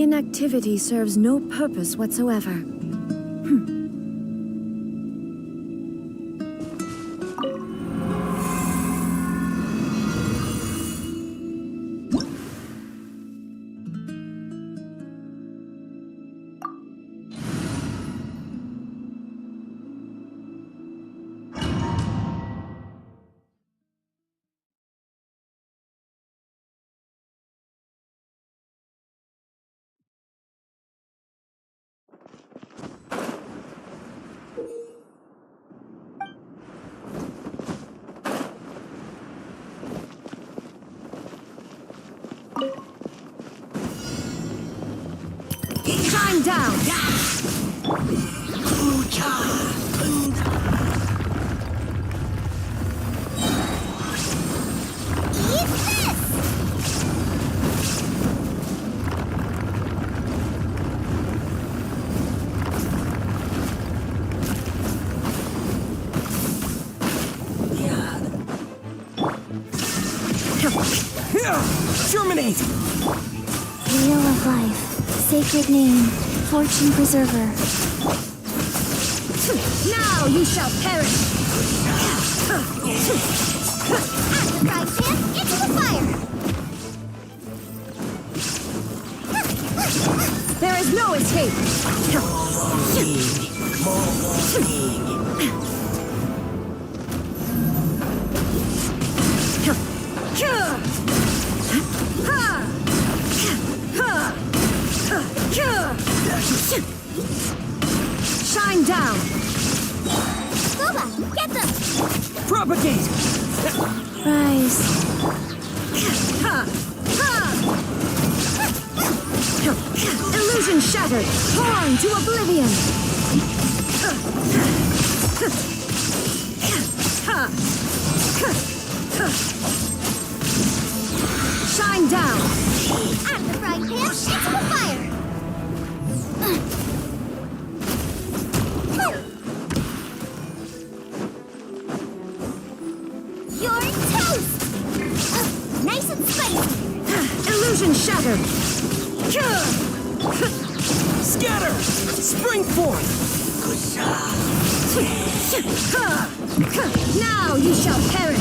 Inactivity serves no purpose whatsoever. Shine down! Eat this! Germinate! Wheel of life, sacred name, fortune preserver. Now you shall perish! At the frying pan, into the fire! There is no escape! Shine down! Boba, get them! Propagate! Rise. Illusion shattered! Torn to oblivion! Shine down! At the frying pan, into the fire! You're toast! Nice and spicy! Illusion shattered! Scatter! Spring forth! Now you shall perish!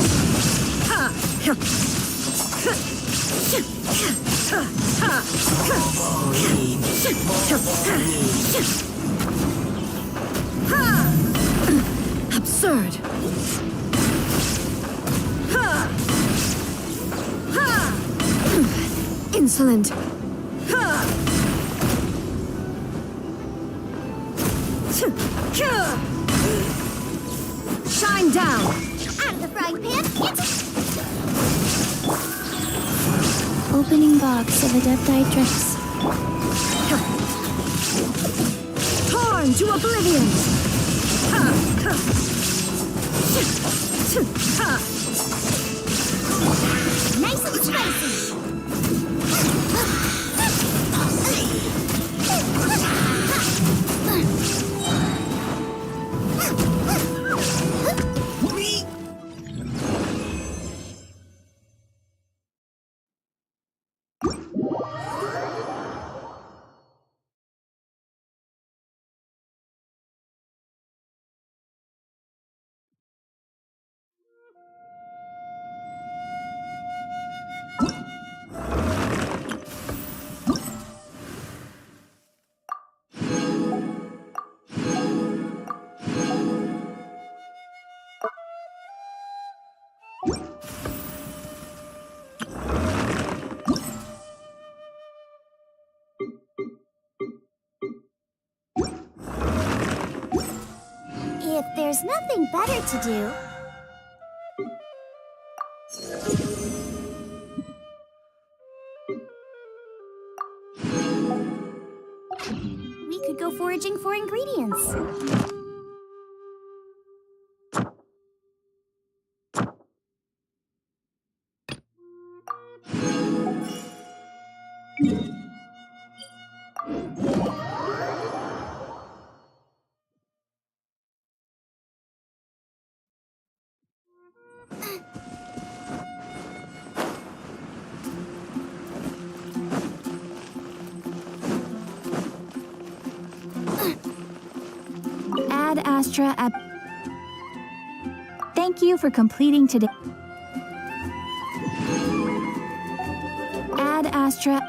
Absurd! Insolent! Shine down! Out of the frying pan, into... Opening box of Adepti Tricks. Torn to oblivion! Nice and spicy! If there's nothing better to do... we could go foraging for ingredients. Astra at... Thank you for completing today. Add Astra...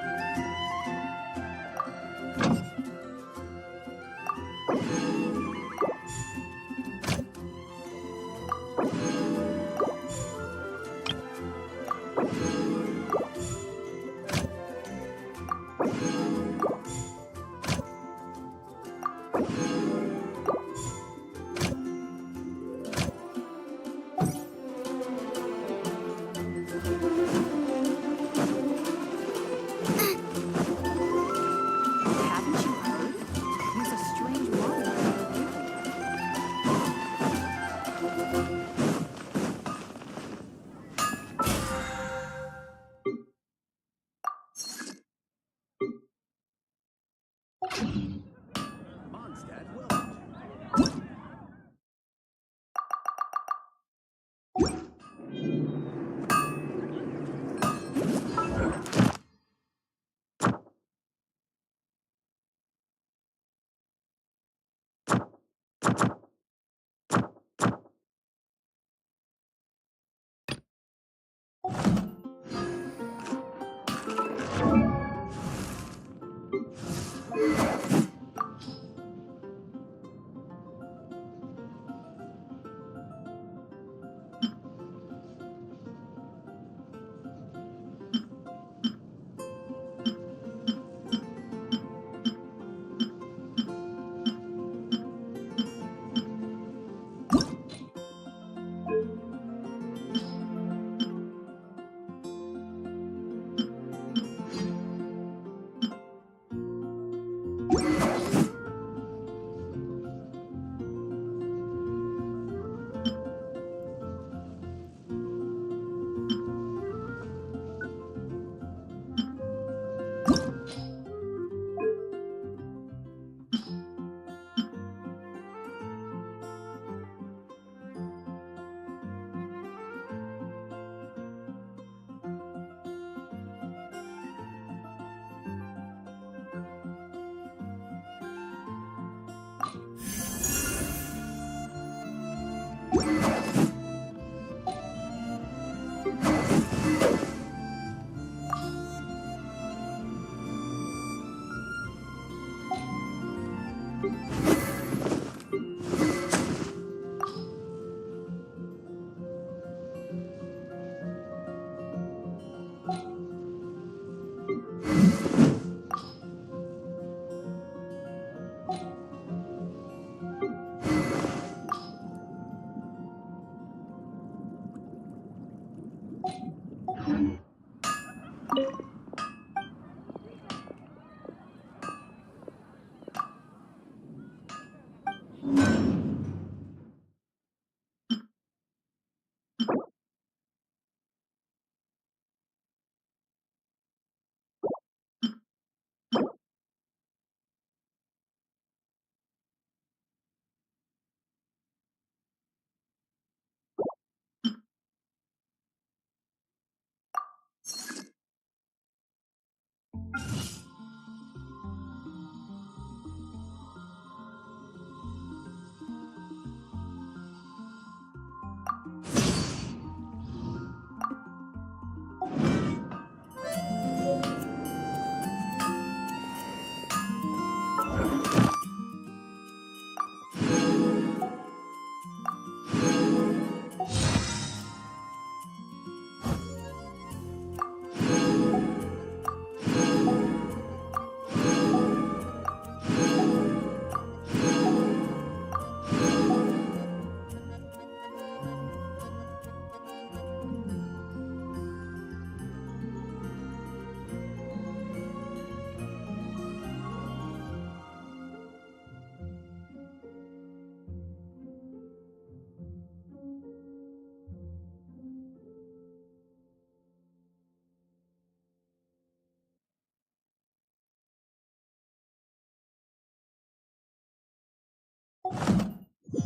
Haven't you heard? There's a strange water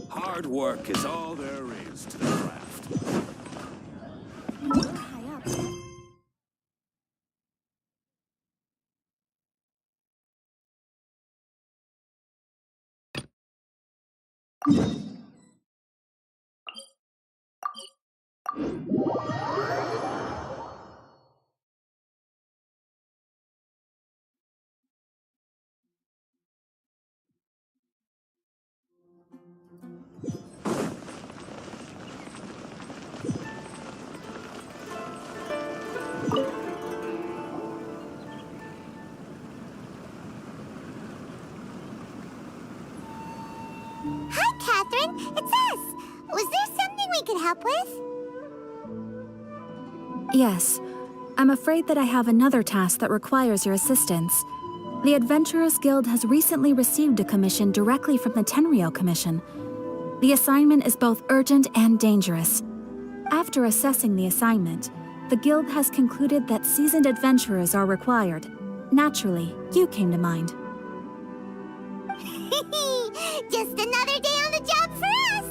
Hard work is all there is to the craft. We're high up. Hi, Catherine. It's us. Was there something we could help with? Yes. I'm afraid that I have another task that requires your assistance. The Adventurers Guild has recently received a commission directly from the Tenryou Commission. The assignment is both urgent and dangerous. After assessing the assignment, the Guild has concluded that seasoned adventurers are required. Naturally, you came to mind. Just another day on the job for us!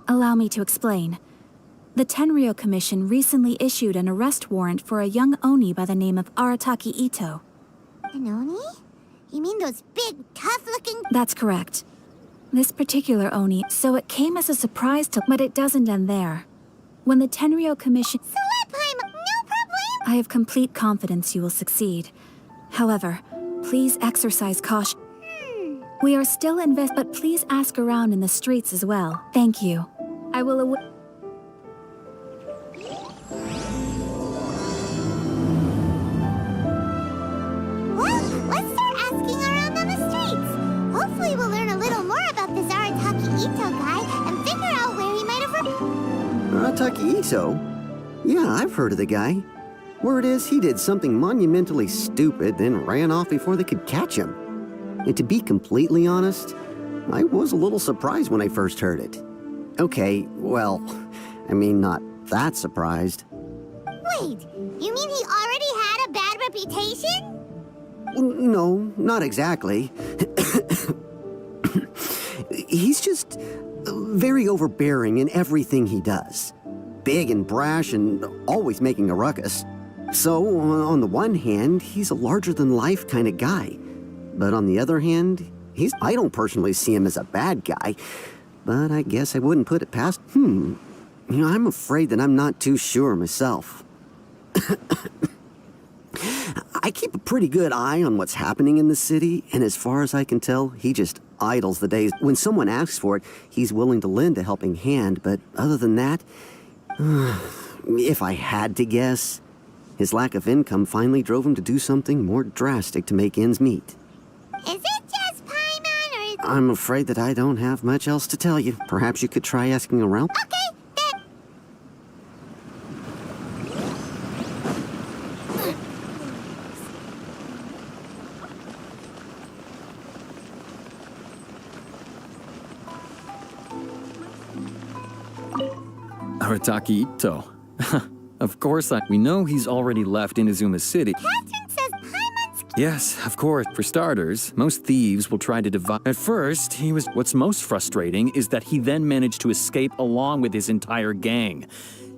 Allow me to explain. The Tenryou Commission recently issued an arrest warrant for a young Oni by the name of Arataki Ito. An Oni? You mean those big, tough-looking... That's correct. This particular Oni, so it came as a surprise to... But it doesn't end there. When the Tenryou Commission... So what, Paimon? No problem? I have complete confidence you will succeed. However, please exercise caution. We are still but please ask around in the streets as well. Thank you. I will Well, let's start asking around on the streets. Hopefully we'll learn a little more about this Arataki Ito guy and figure out where he might have... Arataki Ito? Yeah, I've heard of the guy. Word is he did something monumentally stupid, then ran off before they could catch him. And to be completely honest, I was a little surprised when I first heard it. Okay, well, I mean, not that surprised. Wait, you mean he already had a bad reputation? No, not exactly. He's just very overbearing in everything he does. Big and brash and always making a ruckus. So, on the one hand, he's a larger-than-life kind of guy. But on the other hand, I don't personally see him as a bad guy. But I guess I wouldn't put it past... I'm afraid that I'm not too sure myself. I keep a pretty good eye on what's happening in the city, and as far as I can tell, he just idles the days. When someone asks for it, he's willing to lend a helping hand, but other than that, if I had to guess, his lack of income finally drove him to do something more drastic to make ends meet. Is it just Paimon, or is... I'm afraid that I don't have much else to tell you. Perhaps you could try asking around? Okay, then... Arataki Ito. Of course, we know he's already left Inazuma City. Catherine says Paimon's... Yes, of course. For starters, most thieves will try to divide. At first, what's most frustrating is that he then managed to escape along with his entire gang.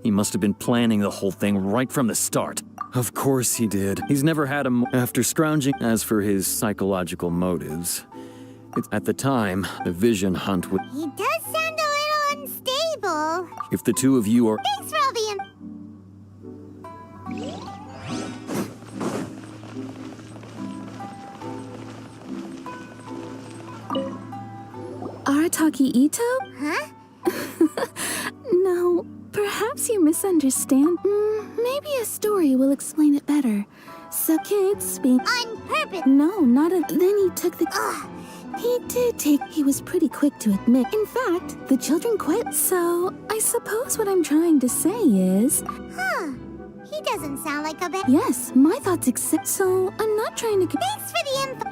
He must have been planning the whole thing right from the start. Of course he did. He's never had after scrounging. As for his psychological motives, at the time, the vision hunt would... He does sound a little unstable. If the two of you are... Thanks for all the Arataki Ito? Huh? No, perhaps you misunderstand. Maybe a story will explain it better. So kids speak... On purpose. No, not a... Then he took the... Ugh. He did take... He was pretty quick to admit. In fact, the children quit. So, I suppose what I'm trying to say is... Huh. He doesn't sound like a bad... Yes, my thoughts accept... So, I'm not trying to... Thanks for the info.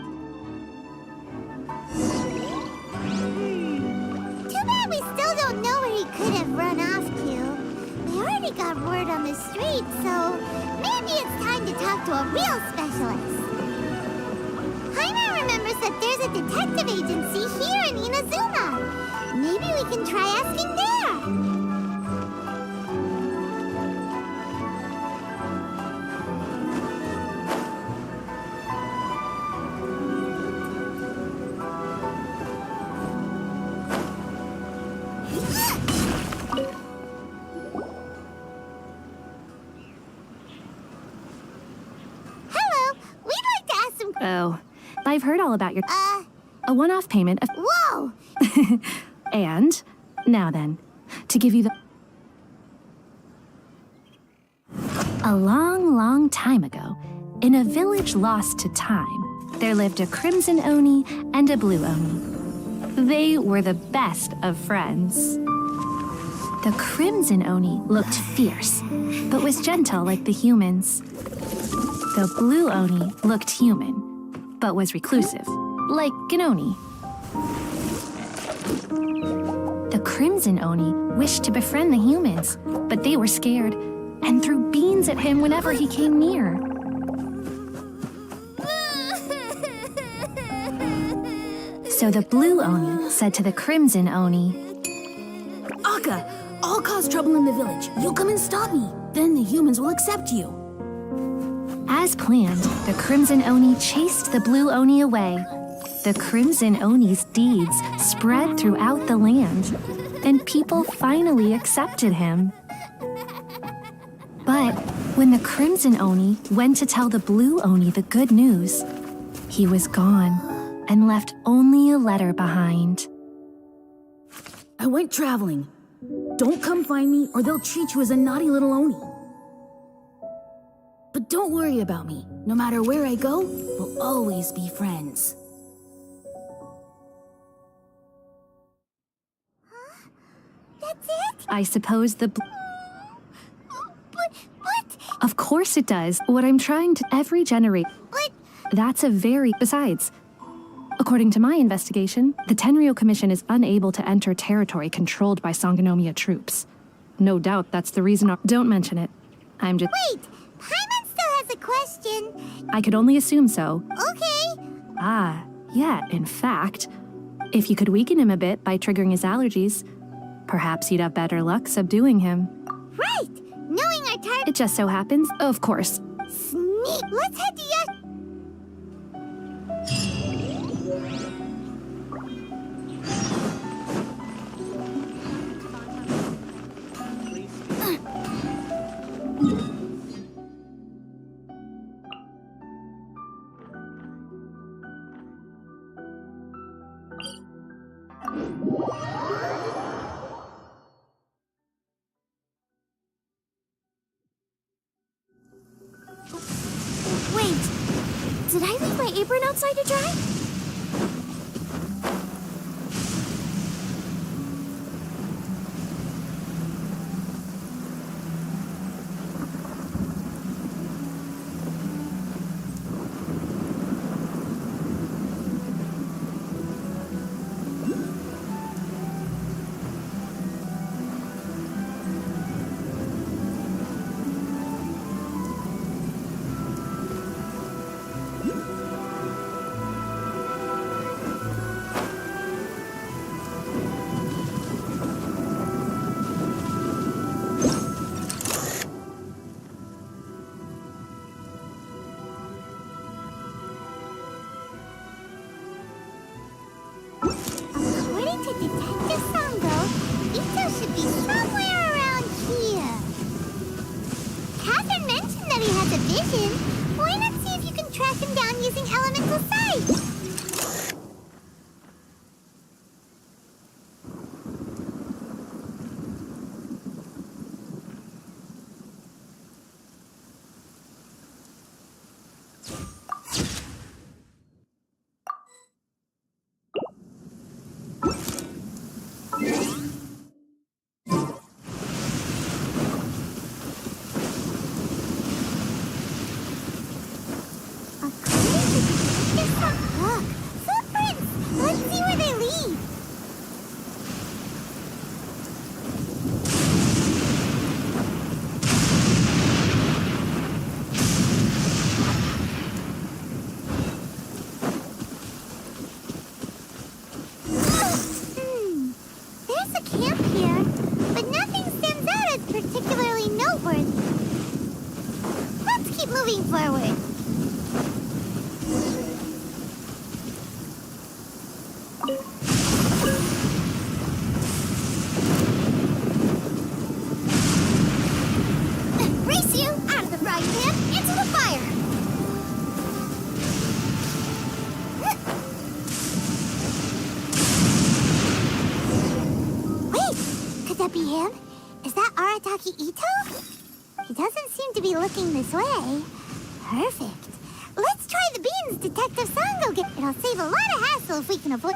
Too bad we still don't know where he could have run off to. We already got word on the street, so maybe it's time to talk to a real specialist. Jaime remembers that there's a detective agency here in Inazuma. Maybe we can try asking there. Hello, we'd like to ask some... Oh, I've heard all about your... Uh, A one-off payment of... whoa! And, now then, to give you the... A long, long time ago, in a village lost to time, there lived a crimson Oni and a blue Oni. They were the best of friends. The crimson Oni looked fierce, but was gentle like the humans. The blue Oni looked human, but was reclusive, like an Oni. The crimson Oni wished to befriend the humans, but they were scared and threw beans at him whenever he came near. So the blue Oni said to the crimson Oni, Akka, I'll cause trouble in the village. You come and stop me. Then the humans will accept you. As planned, the crimson Oni chased the blue Oni away. The crimson Oni's deeds spread throughout the land, and people finally accepted him. But when the crimson Oni went to tell the blue Oni the good news, he was gone and left only a letter behind. I went traveling. Don't come find me or they'll treat you as a naughty little Oni. But don't worry about me. No matter where I go, we'll always be friends. That's it? I suppose the... But... Of course it does. What I'm trying to... Every generation... But... That's a very... Besides, according to my investigation, the Tenryou Commission is unable to enter territory controlled by Sangonomiya troops. No doubt that's the reason... Don't mention it. I'm just... Wait! Paimon still has a question. I could only assume so. Okay. Ah, yeah, in fact, if you could weaken him a bit by triggering his allergies, perhaps you'd have better luck subduing him. Right! Knowing our target... It just so happens, of course. Sneak! Let's head to Yash... Wait, did I leave my apron outside to dry? that he has a vision. Why not see if you can track him down using elemental sight? Look, footprints! Let's see where they lead. There's a camp here, but nothing stands out as particularly noteworthy. Let's keep moving forward. Race you out of the frying pan into the fire! Wait! Could that be him? Is that Arataki Ito? He doesn't seem to be looking this way. Perfect. Let's try the beans Detective Sango get. It'll save a lot of hassle if we can avoid...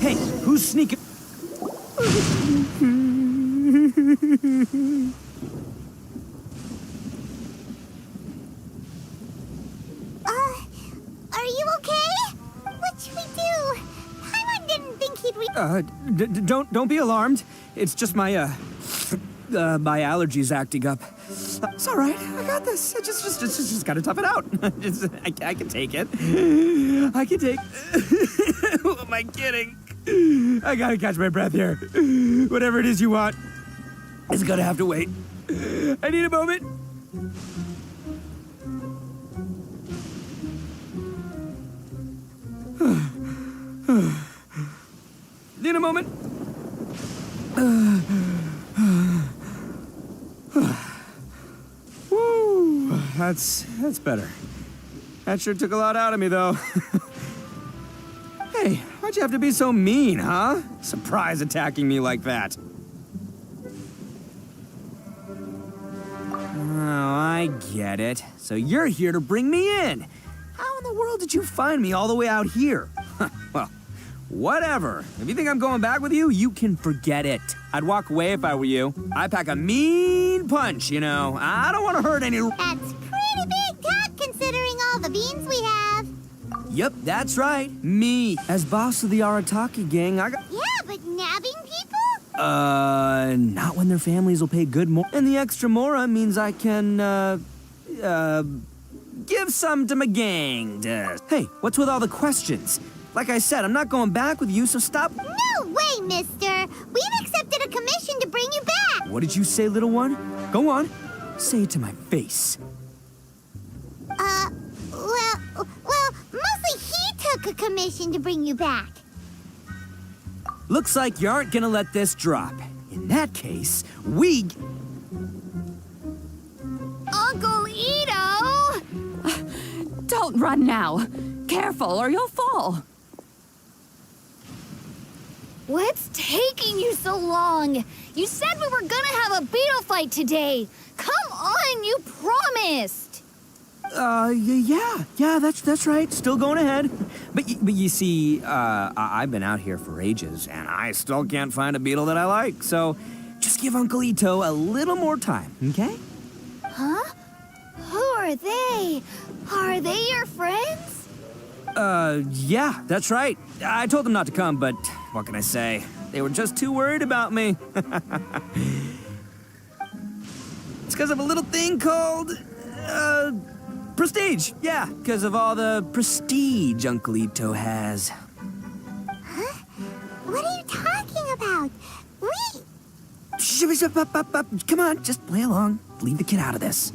Hey, who's sneaking? Are you okay? What should we do? Paimon didn't think he'd Don't be alarmed. It's just my my allergies acting up. It's all right. I got this. I just gotta tough it out. I can take it. I can take. Who am I kidding? I gotta catch my breath here. Whatever it is you want, it's gonna have to wait. I need a moment. Need a moment. Woo, that's better. That sure took a lot out of me, though. Hey, why'd you have to be so mean, huh? Surprise attacking me like that. Oh, I get it. So you're here to bring me in. How in the world did you find me all the way out here? Well, whatever. If you think I'm going back with you, you can forget it. I'd walk away if I were you. I pack a mean punch, you know. I don't want to hurt any... That's pretty big talk considering all the beans we have. Yep, that's right. Me. As boss of the Arataki gang, I got... Yeah, but nabbing people? Not when their families will pay good more. And the extra mora means I can, give some to my gang. Hey, what's with all the questions? Like I said, I'm not going back with you, so stop. No way, mister. We've accepted a commission to bring you back. What did you say, little one? Go on. Say it to my face. Well, mostly he took a commission to bring you back. Looks like you aren't gonna let this drop. In that case, we... Uncle Ito! Don't run now. Careful or you'll fall. What's taking you so long? You said we were gonna have a beetle fight today. Come on, you promised. Yeah, that's right. Still going ahead. But you see, I've been out here for ages, and I still can't find a beetle that I like. So just give Uncle Ito a little more time, okay? Huh? Who are they? Are they your friends? Yeah, that's right. I told them not to come, but what can I say? They were just too worried about me. It's because of a little thing called, prestige. Yeah, because of all the prestige Uncle Ito has. Huh? What are you talking about? Come on, just play along. Leave the kid out of this.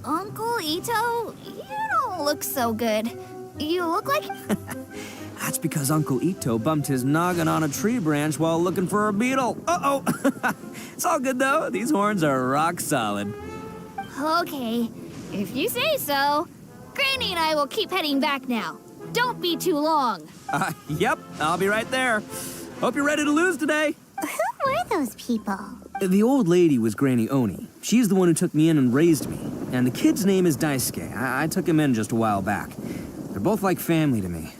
Uncle Ito, you don't look so good. You look like... That's because Uncle Ito bumped his noggin on a tree branch while looking for a beetle. Uh-oh. It's all good, though. These horns are rock solid. Okay, if you say so. Granny and I will keep heading back now. Don't be too long. Yep, I'll be right there. Hope you're ready to lose today. Who were those people? The old lady was Granny Oni. She's the one who took me in and raised me. And the kid's name is Daisuke. I took him in just a while back. They're both like family to me.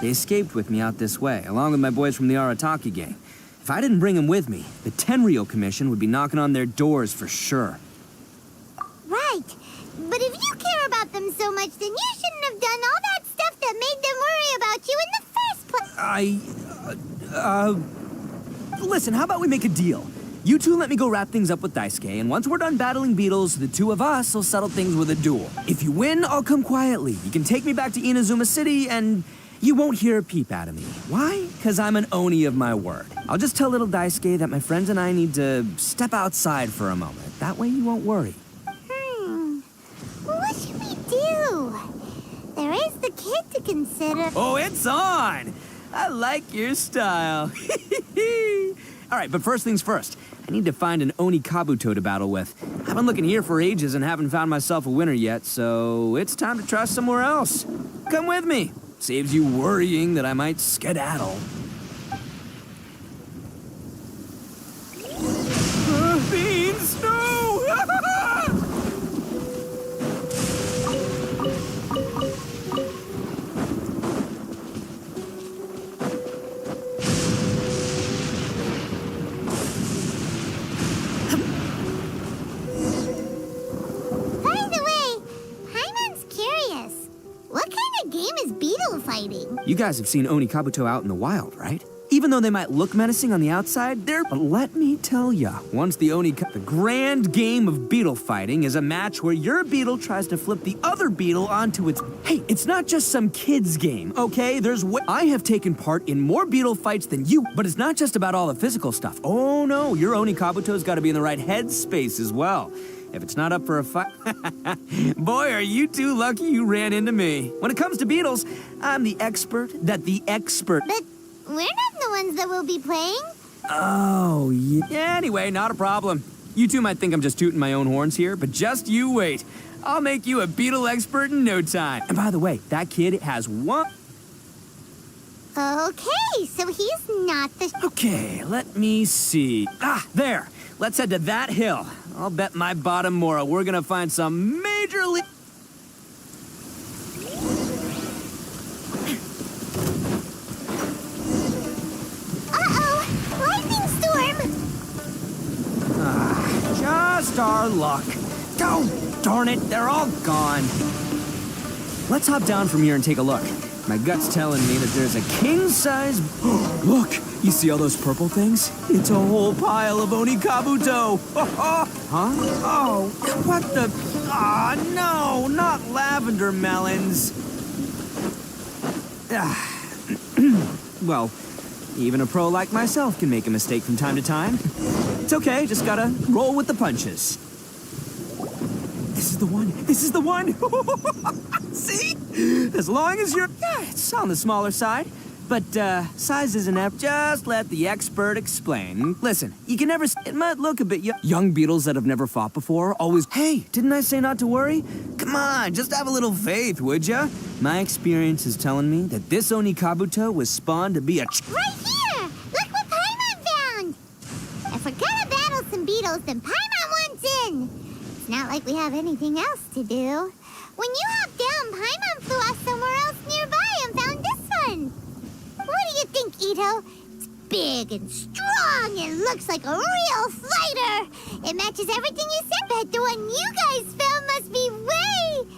They escaped with me out this way, along with my boys from the Arataki gang. If I didn't bring them with me, the Tenryou Commission would be knocking on their doors for sure. Right. But if you care about them so much, then you shouldn't have done all that stuff that made them worry about you in the first place. Listen, how about we make a deal? You two let me go wrap things up with Daisuke, and once we're done battling beetles, the two of us will settle things with a duel. If you win, I'll come quietly. You can take me back to Inazuma City, and you won't hear a peep out of me. Why? Because I'm an Oni of my word. I'll just tell little Daisuke that my friends and I need to step outside for a moment. That way you won't worry. What should we do? There is the kid to consider. Oh, it's on! I like your style. All right, but first things first. I need to find an Oni Kabuto to battle with. I've been looking here for ages and haven't found myself a winner yet, so it's time to try somewhere else. Come with me. Saves you worrying that I might skedaddle. Beans, no! Fighting. You guys have seen Oni Kabuto out in the wild, right? Even though they might look menacing on the outside, but let me tell ya, once the the grand game of beetle fighting is a match where your beetle tries to flip the other beetle onto its... Hey, it's not just some kid's game, okay? I have taken part in more beetle fights than you, but it's not just about all the physical stuff. Oh no, your Oni Kabuto's gotta be in the right headspace as well. If it's not up for a fight... Boy, are you two lucky you ran into me. When it comes to beetles, I'm the expert that the expert... But we're not the ones that will be playing. Oh, yeah. Anyway, not a problem. You two might think I'm just tooting my own horns here, but just you wait. I'll make you a beetle expert in no time. And by the way, that kid has one... Okay, so he's not the... Okay, let me see. Ah, there. Let's head to that hill. I'll bet my bottom moral we're gonna find some major Uh-oh! Lightning storm! Just our luck. Oh, darn it, they're all gone. Let's hop down from here and take a look. My gut's telling me that there's a king-size... Look! You see all those purple things? It's a whole pile of Oni Kabuto! Huh? Oh, what the... Ah, no! Not lavender melons! Well, even a pro like myself can make a mistake from time to time. It's okay, just gotta roll with the punches. This is the one! This is the one! See? As long as you're... Yeah, it's on the smaller side. But, size isn't ever... Just let the expert explain. Listen, you can never... It might look a bit young beetles that have never fought before always... Hey, didn't I say not to worry? Come on, just have a little faith, would ya? My experience is telling me that this Oni Kabuto was spawned to be a... Right here! Look what Paimon found! If we're gonna battle some beetles, then Paimon wants in! It's not like we have anything else to do. When you hopped down, Paimon flew off somewhere else nearby and found this one. What do you think, Ito? It's big and strong and looks like a real fighter. It matches everything you said, but the one you guys found must be way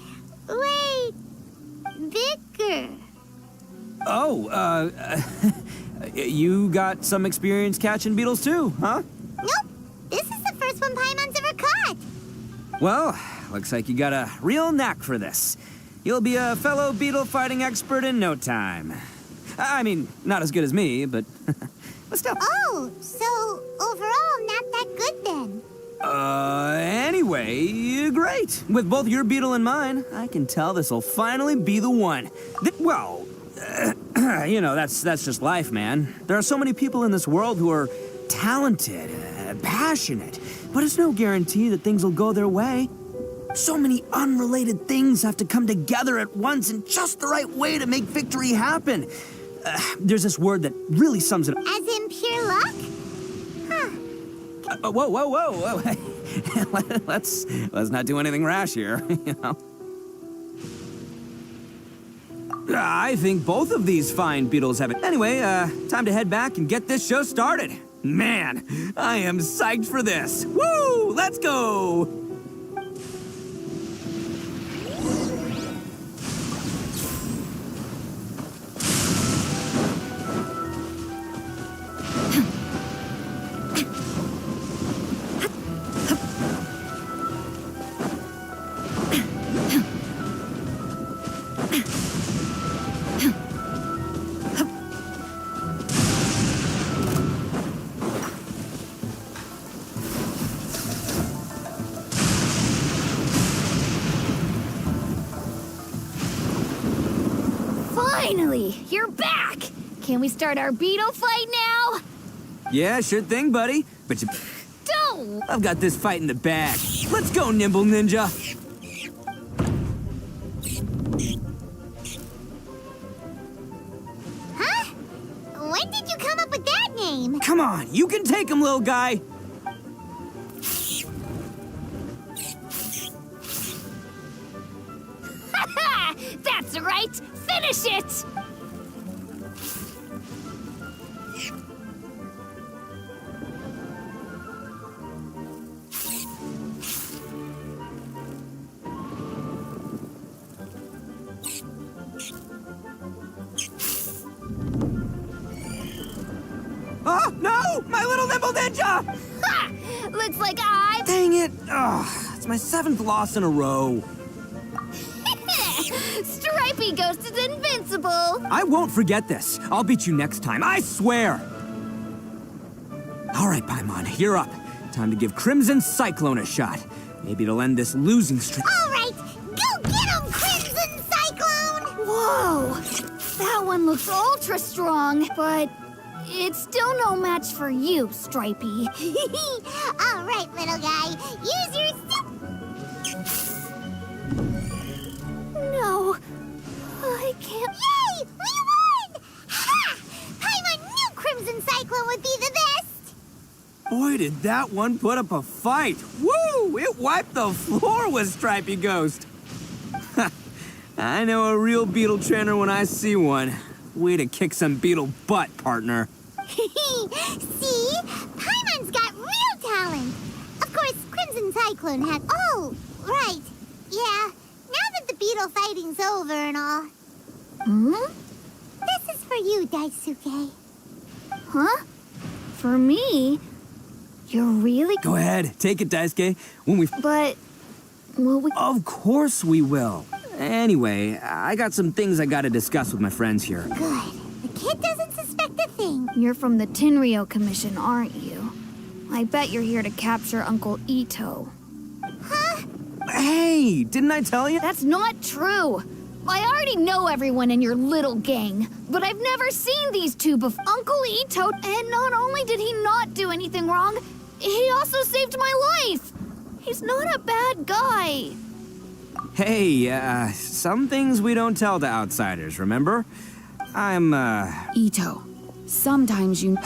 bigger. Oh, you got some experience catching beetles too, huh? Nope. This is the first one Paimon's ever caught. Well, looks like you got a real knack for this. You'll be a fellow beetle fighting expert in no time. I mean, not as good as me, but still. Oh, so overall not that good then. Anyway, great. With both your beetle and mine, I can tell this'll finally be the one. You know, that's just life, man. There are so many people in this world who are talented, passionate, but it's no guarantee that things will go their way. So many unrelated things have to come together at once in just the right way to make victory happen. There's this word that really sums it up. As in pure luck? Huh. Whoa. let's not do anything rash here, you know. I think both of these fine beetles have it. Anyway, time to head back and get this show started. Man, I am psyched for this. Woo! Let's go! Finally, you're back! Can we start our beetle fight now? Yeah, sure thing, buddy. But you... Don't! I've got this fight in the bag. Let's go, Nimble Ninja! Huh? When did you come up with that name? Come on, you can take him, little guy! That's right! Finish it! Oh, no! My little Nimble Ninja! Ha! Looks like I... Dang it! Oh, it's my 7th loss in a row. Stripey Ghost is invincible! I won't forget this. I'll beat you next time, I swear! All right, Paimon, you're up. Time to give Crimson Cyclone a shot. Maybe it'll end this losing streak. All right, go get him, Crimson Cyclone! Whoa! That one looks ultra strong, but it's still no match for you, Stripey. All right, little guy, use your No, I can't. Yay! We won! Ha! Paimon knew Crimson Cyclone would be the best! Boy, did that one put up a fight. Woo! It wiped the floor with Stripey Ghost. I know a real beetle trainer when I see one. Way to kick some beetle butt, partner. See? Paimon's got real talent! Of course, Crimson Cyclone had... Oh, right. Yeah, now that the beetle fighting's over and all. Hmm? This is for you, Daisuke. Huh? For me? You're really... Go ahead, take it, Daisuke. When we... But... will we... Of course we will. Anyway, I got some things I gotta discuss with my friends here. Good. The kid doesn't suspect a thing. You're from the Tenryou Commission, aren't you? I bet you're here to capture Uncle Ito. Huh? Hey, didn't I tell you? That's not true! I already know everyone in your little gang, but I've never seen these two before. Uncle Ito, and not only did he not do anything wrong, he also saved my life! He's not a bad guy. Hey, some things we don't tell to outsiders, remember? I'm, Ito, sometimes you...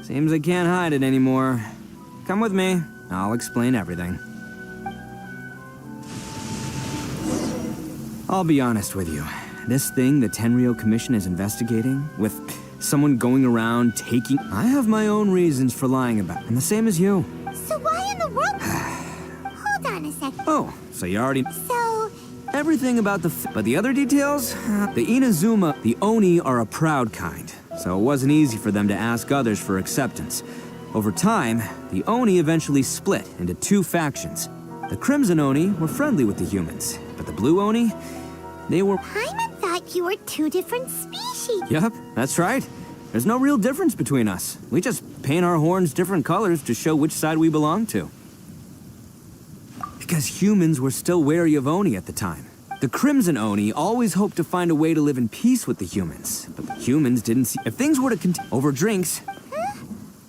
Seems I can't hide it anymore. Come with me. I'll explain everything. I'll be honest with you. This thing the Tenryou Commission is investigating, with someone going around taking... I have my own reasons for lying about it, and the same as you. So why in the world? Hold on a sec. Oh, so you already... So, Everything about the... But the other details? The Inazuma, the Oni are a proud kind, so it wasn't easy for them to ask others for acceptance. Over time, the Oni eventually split into two factions. The Crimson Oni were friendly with the humans, but the Blue Oni, they were... Paimon thought you were two different species. Yep, that's right. There's no real difference between us. We just paint our horns different colors to show which side we belong to. Because humans were still wary of Oni at the time. The Crimson Oni always hoped to find a way to live in peace with the humans, but the humans didn't see... If things were to continue over drinks...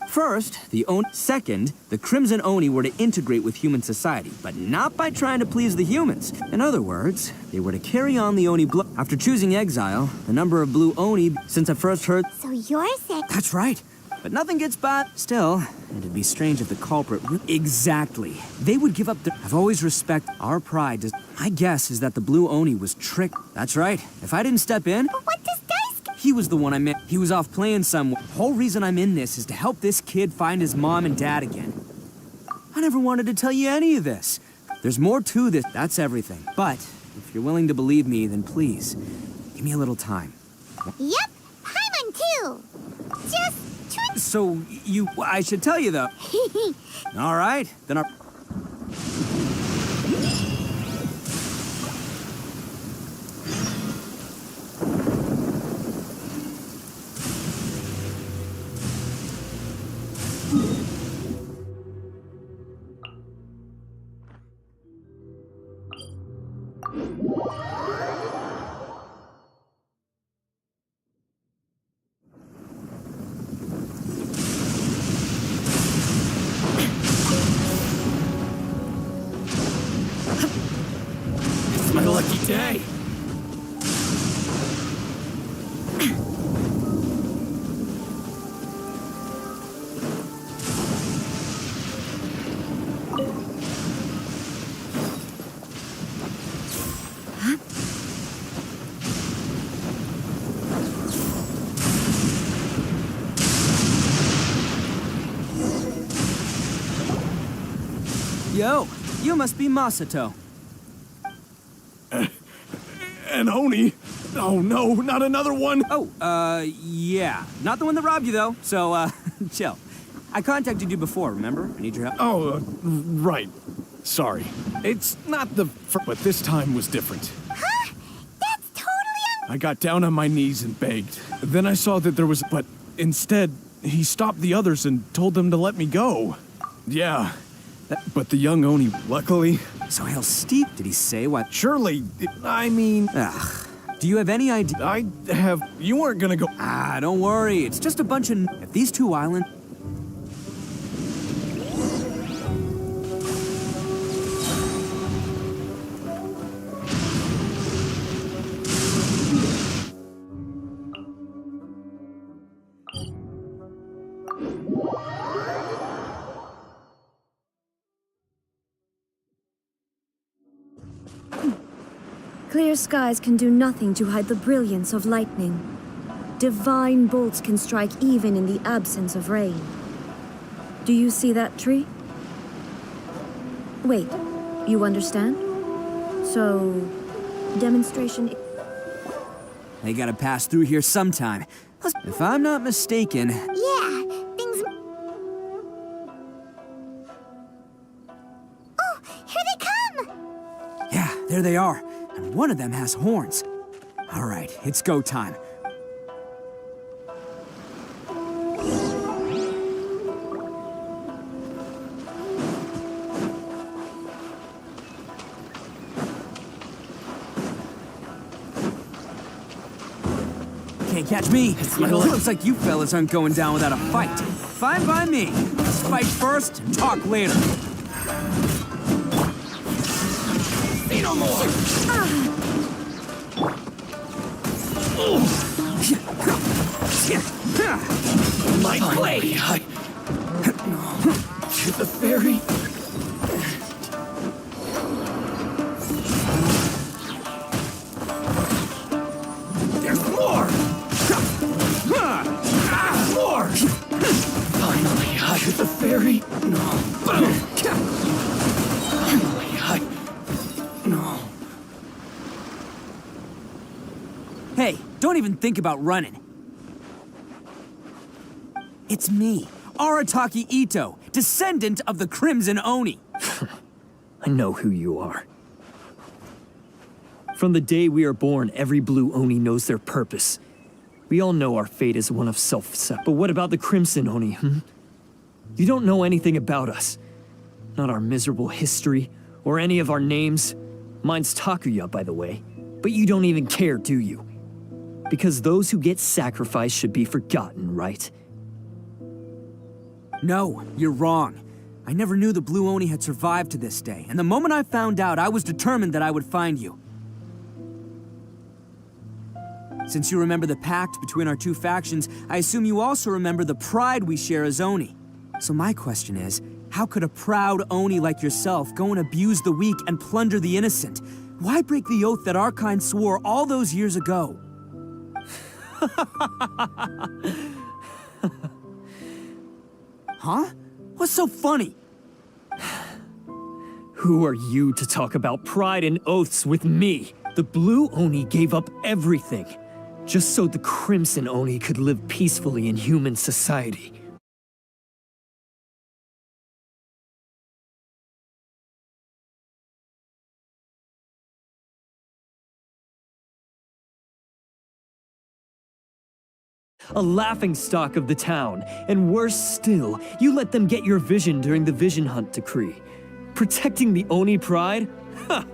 First, the Oni... Second, the Crimson Oni were to integrate with human society, but not by trying to please the humans. In other words, they were to carry on the Oni blood. After choosing exile, the number of Blue Oni, since I first heard... So you're saying... That's right. But nothing gets by. Still, it'd be strange if the culprit... Exactly. They would give up their... I've always respected our pride. My guess is that the Blue Oni was tricked. That's right. If I didn't step in... But what does Dice... He was the one I met. He was off playing somewhere. The whole reason I'm in this is to help this kid find his mom and dad again. I never wanted to tell you any of this. There's more to this. That's everything. But if you're willing to believe me, then please, give me a little time. Yep, Paimon too. Just... So, I should tell you, though. All right, then our... My lucky day. Yo, you must be Masato. An Oni? Oh no, not another one! Oh, yeah. Not the one that robbed you, though, so, chill. I contacted you before, remember? I need your help. Oh, right. Sorry. It's not the but this time was different. Huh? That's totally I got down on my knees and begged. Then I saw that there was... But instead, he stopped the others and told them to let me go. Yeah. But the young Oni, luckily... So how steep did he say what? Surely, I mean... Ugh. Do you have any idea? I have... You weren't gonna go... Ah, don't worry. It's just a bunch of... If these two islands... Clear skies can do nothing to hide the brilliance of lightning. Divine bolts can strike even in the absence of rain. Do you see that tree? Wait, you understand? So, demonstration... They gotta pass through here sometime. If I'm not mistaken... Yeah, things... Oh, here they come! Yeah, there they are. And one of them has horns. All right, it's go time. Can't catch me. Looks like you fellas aren't going down without a fight. Fine by me. Let's fight first and talk later. Say no more. My blade! To the fairy? Don't even think about running. It's me, Arataki Ito, descendant of the Crimson Oni. I know who you are. From the day we are born, every blue Oni knows their purpose. We all know our fate is one of self-acceptance. But what about the Crimson Oni, You don't know anything about us. Not our miserable history, or any of our names. Mine's Takuya, by the way. But you don't even care, do you? Because those who get sacrificed should be forgotten, right? No, you're wrong. I never knew the Blue Oni had survived to this day, and the moment I found out, I was determined that I would find you. Since you remember the pact between our two factions, I assume you also remember the pride we share as Oni. So my question is, how could a proud Oni like yourself go and abuse the weak and plunder the innocent? Why break the oath that our kind swore all those years ago? Huh? What's so funny? Who are you to talk about pride and oaths with me? The Blue Oni gave up everything, just so the Crimson Oni could live peacefully in human society. A laughingstock of the town, and worse still, you let them get your vision during the Vision Hunt decree. Protecting the Oni pride? Ha!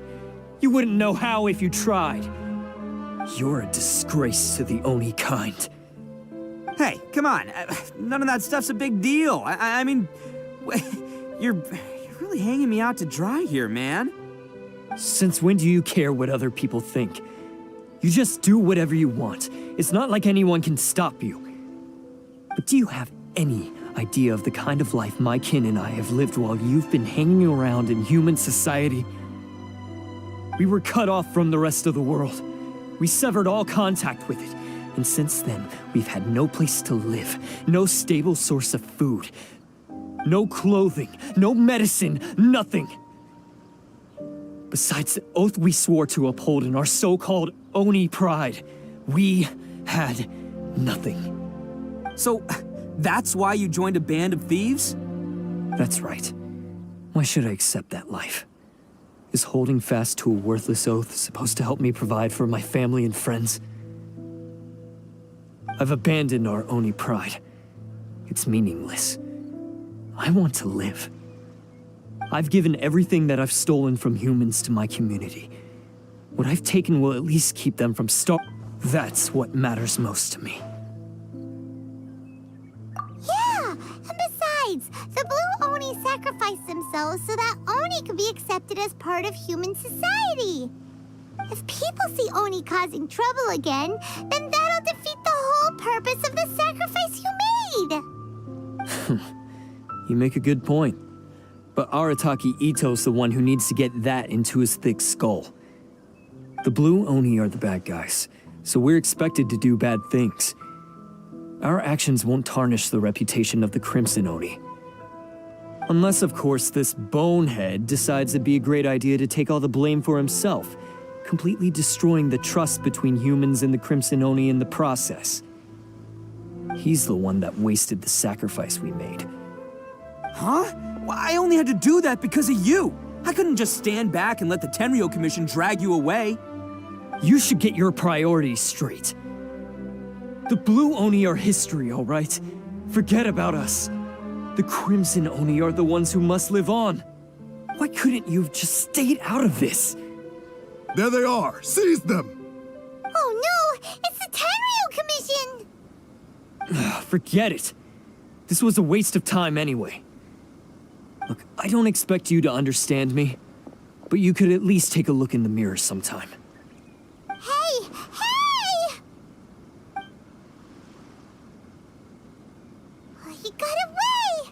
You wouldn't know how if you tried. You're a disgrace to the Oni kind. Hey, come on. None of that stuff's a big deal. I mean, you're really hanging me out to dry here, man. Since when do you care what other people think? You just do whatever you want. It's not like anyone can stop you. But do you have any idea of the kind of life my kin and I have lived while you've been hanging around in human society? We were cut off from the rest of the world. We severed all contact with it. And since then, we've had no place to live, no stable source of food, no clothing, no medicine, nothing. Besides the oath we swore to uphold in our so-called Oni pride, we had nothing. So, that's why you joined a band of thieves? That's right. Why should I accept that life? Is holding fast to a worthless oath supposed to help me provide for my family and friends? I've abandoned our Oni pride. It's meaningless. I want to live. I've given everything that I've stolen from humans to my community. What I've taken will at least keep them from That's what matters most to me. Yeah, and besides, the Blue Oni sacrificed themselves so that Oni could be accepted as part of human society. If people see Oni causing trouble again, then that'll defeat the whole purpose of the sacrifice you made. You make a good point. But Arataki Ito's the one who needs to get that into his thick skull. The Blue Oni are the bad guys, so we're expected to do bad things. Our actions won't tarnish the reputation of the Crimson Oni. Unless, of course, this bonehead decides it'd be a great idea to take all the blame for himself, completely destroying the trust between humans and the Crimson Oni in the process. He's the one that wasted the sacrifice we made. Huh? Well, I only had to do that because of you. I couldn't just stand back and let the Tenryo Commission drag you away. You should get your priorities straight. The Blue Oni are history, all right? Forget about us. The Crimson Oni are the ones who must live on. Why couldn't you have just stayed out of this? There they are! Seize them! Oh no! It's the Tenryo Commission! Forget it. This was a waste of time anyway. Look, I don't expect you to understand me, but you could at least take a look in the mirror sometime. Hey! Hey! He got away!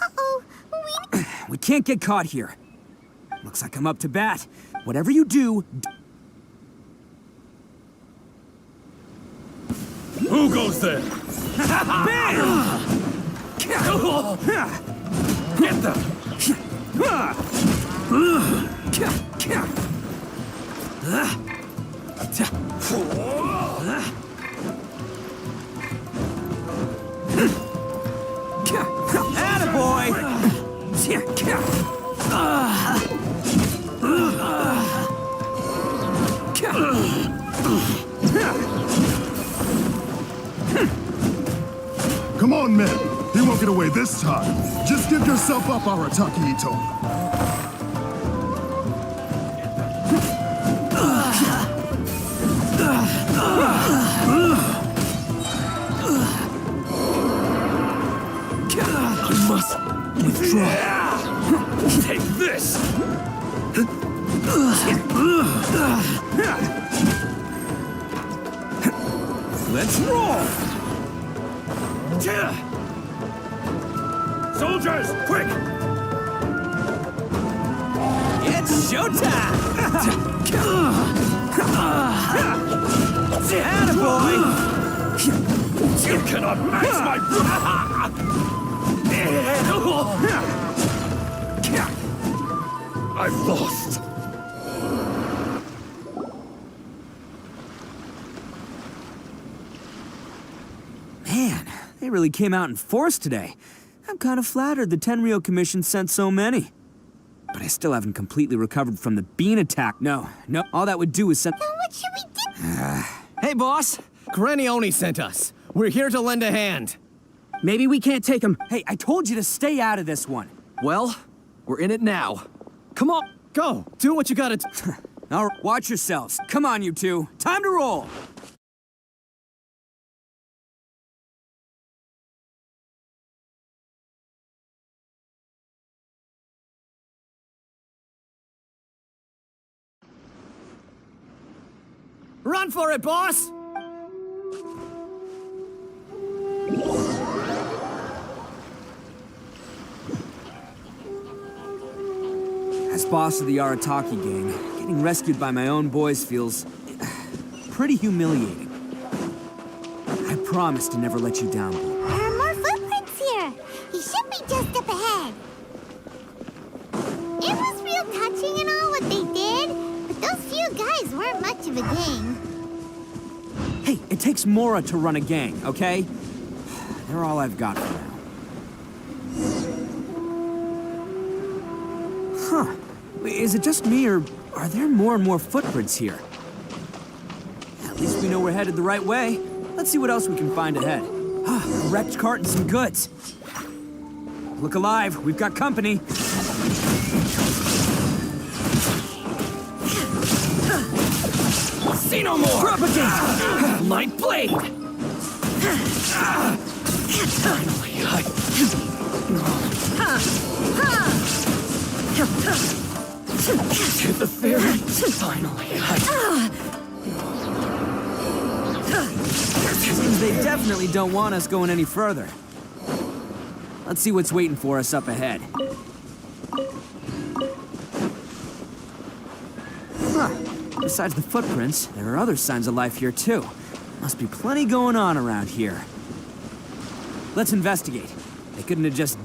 Uh-oh, We can't get caught here. Looks like I'm up to bat. Whatever you do... Who goes there? Bam! Get them! Come on, men. He won't get away this time. Just give yourself up, Arataki Ito. I must withdraw. Take this! Let's roll! Soldiers, quick! It's showtime! Attaboy! You cannot match my... I've lost. Man, they really came out in force today. I'm kind of flattered the Tenryou Commission sent so many. But I still haven't completely recovered from the bean attack. No, all that would do is send... So what should we do? Hey, boss. Granioni sent us. We're here to lend a hand. Maybe we can't take him. Hey, I told you to stay out of this one. Well, we're in it now. Come on, go. Do what you gotta do. All right, watch yourselves. Come on, you two. Time to roll. Run for it, boss! As boss of the Arataki gang, getting rescued by my own boys feels pretty humiliating. I promise to never let you down, boy. There are more footprints here. He should be just up ahead. It was real touching and all what they did, but those few guys weren't much of a gang. Hey, it takes Mora to run a gang, okay? They're all I've got for now. Huh. Is it just me, or are there more and more footprints here? At least we know we're headed the right way. Let's see what else we can find ahead. A wrecked cart and some goods. Look alive, we've got company. See no more! Propagate! Light blade! Finally, to the ferry. Finally, Seems they definitely don't want us going any further. Let's see what's waiting for us up ahead. Huh. Besides the footprints, there are other signs of life here too. Must be plenty going on around here. Let's investigate. They couldn't have just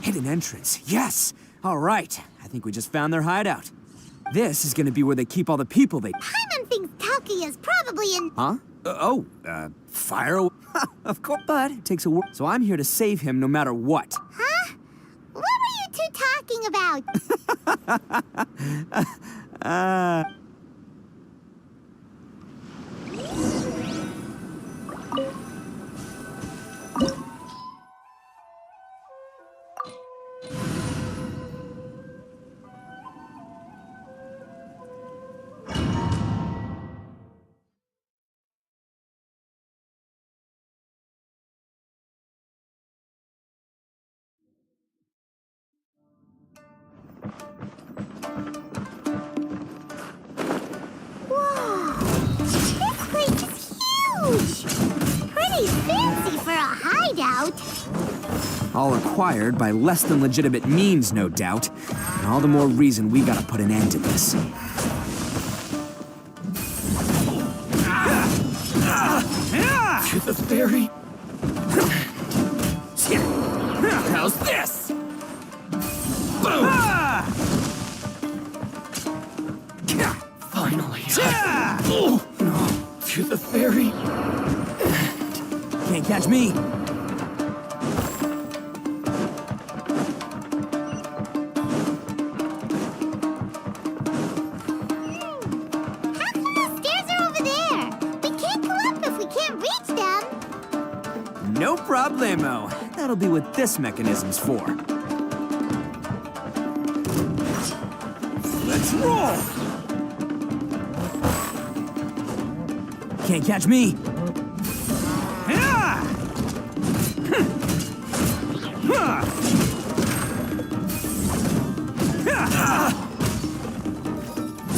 hidden entrance. Yes! All right. I think we just found their hideout. This is gonna be where they keep all the people they... Paimon thinks Taki is probably in... Huh? Fire? Of course. But it takes a work. So I'm here to save him no matter what. Huh? What were you two talking about? All acquired by less than legitimate means, no doubt. And all the more reason we gotta put an end to this. to the ferry. How's this? Boom! Finally. To the very Can't catch me. How come the stairs are over there? We can't go up if we can't reach them. No problemo. That'll be what this mechanism's for. Let's roll! Can't catch me. Ah! Ah! Ah!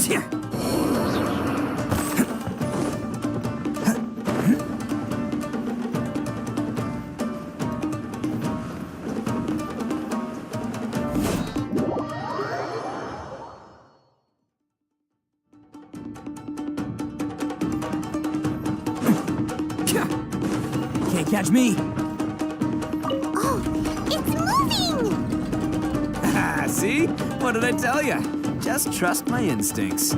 Yeah. Can't catch me. Oh, it's moving! Ah, see? What did I tell you? Just trust my instincts.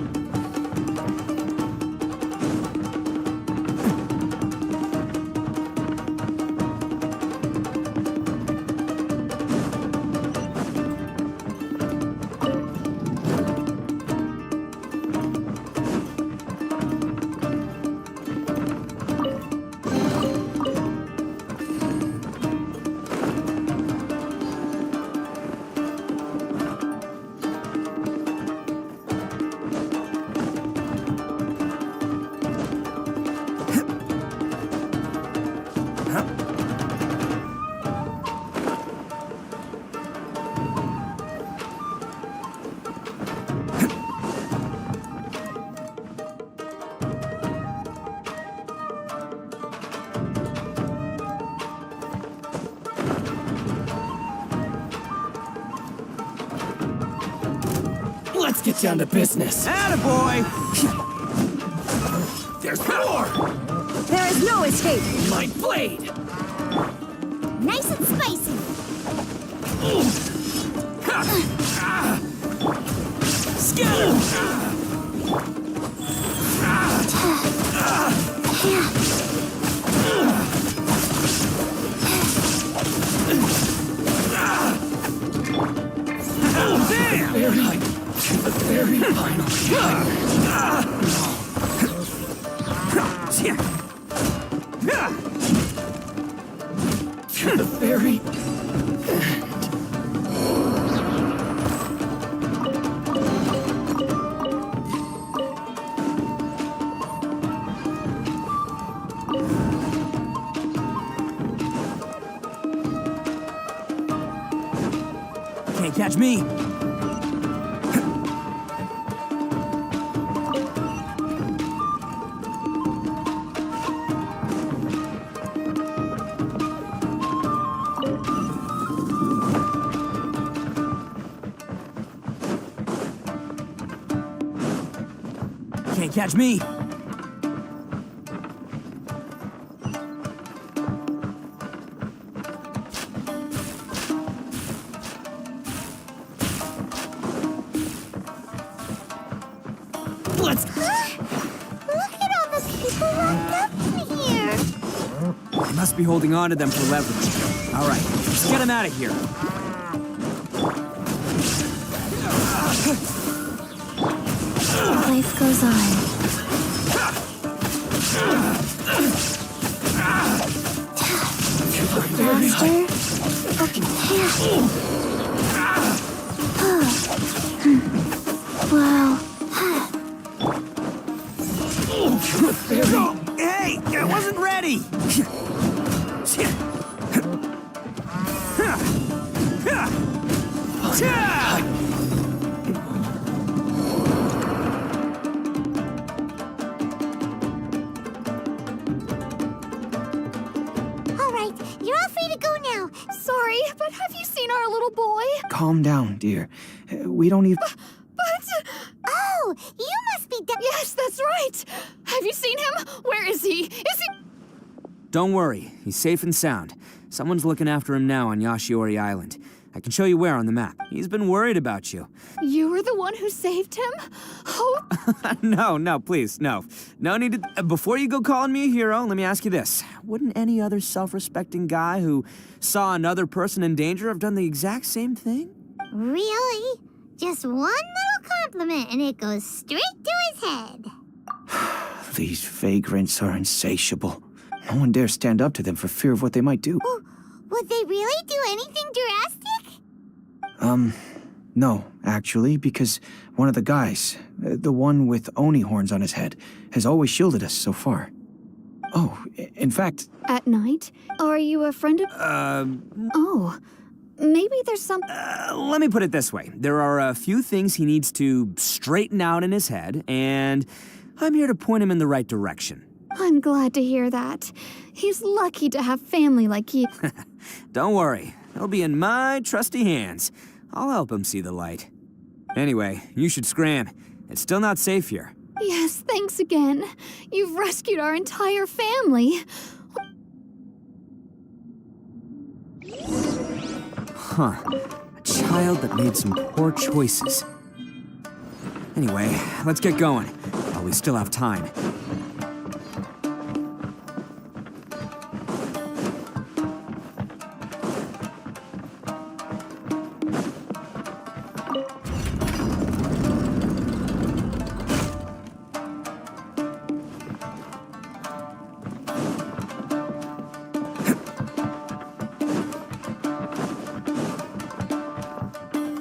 Let's get down to business. Attaboy! There's more! There is no escape! My blade! Nice and spicy. Scatter! Very final. To the very Can't catch me. Can't catch me. let's Look at all the people locked up in here. I must be holding on to them for leverage. All right, let's get them out of here. Life goes on. Master? Okay. Wow. Hey, I wasn't ready. All right, you're all free to go now. Sorry, but have you seen our little boy? Calm down, dear. We don't even... But... Oh, you must be... Yes, that's right. Have you seen him? Where is he? Is he... Don't worry, he's safe and sound. Someone's looking after him now on Yashiori Island. I can show you where on the map. He's been worried about you. You were the one who saved him? Oh, No, please, no. No need to. Before you go calling me a hero, let me ask you this. Wouldn't any other self-respecting guy who saw another person in danger have done the exact same thing? Really? Just one little compliment and it goes straight to his head. These vagrants are insatiable. No one dares stand up to them for fear of what they might do. Would they really do anything drastic? No, actually, because one of the guys, the one with Oni horns on his head, has always shielded us so far. Oh, in fact... At night? Are you a friend of... Oh, maybe there's some... Let me put it this way. There are a few things he needs to straighten out in his head, and I'm here to point him in the right direction. I'm glad to hear that. He's lucky to have family like you. Don't worry. He'll be in my trusty hands. I'll help him see the light. Anyway, you should scram. It's still not safe here. Yes, thanks again. You've rescued our entire family. Huh. A child that made some poor choices. Anyway, let's get going, while we still have time.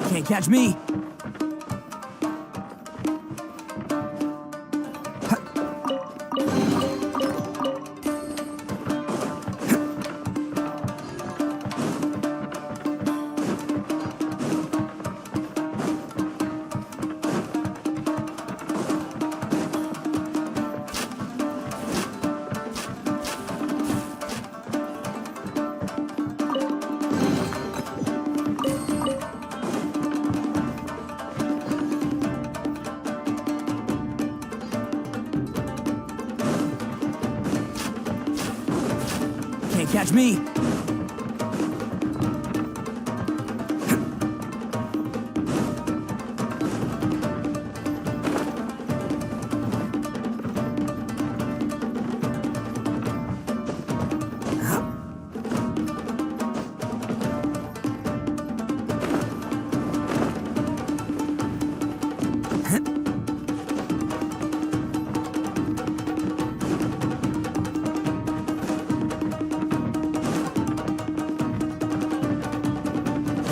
Can't catch me! Can't catch me!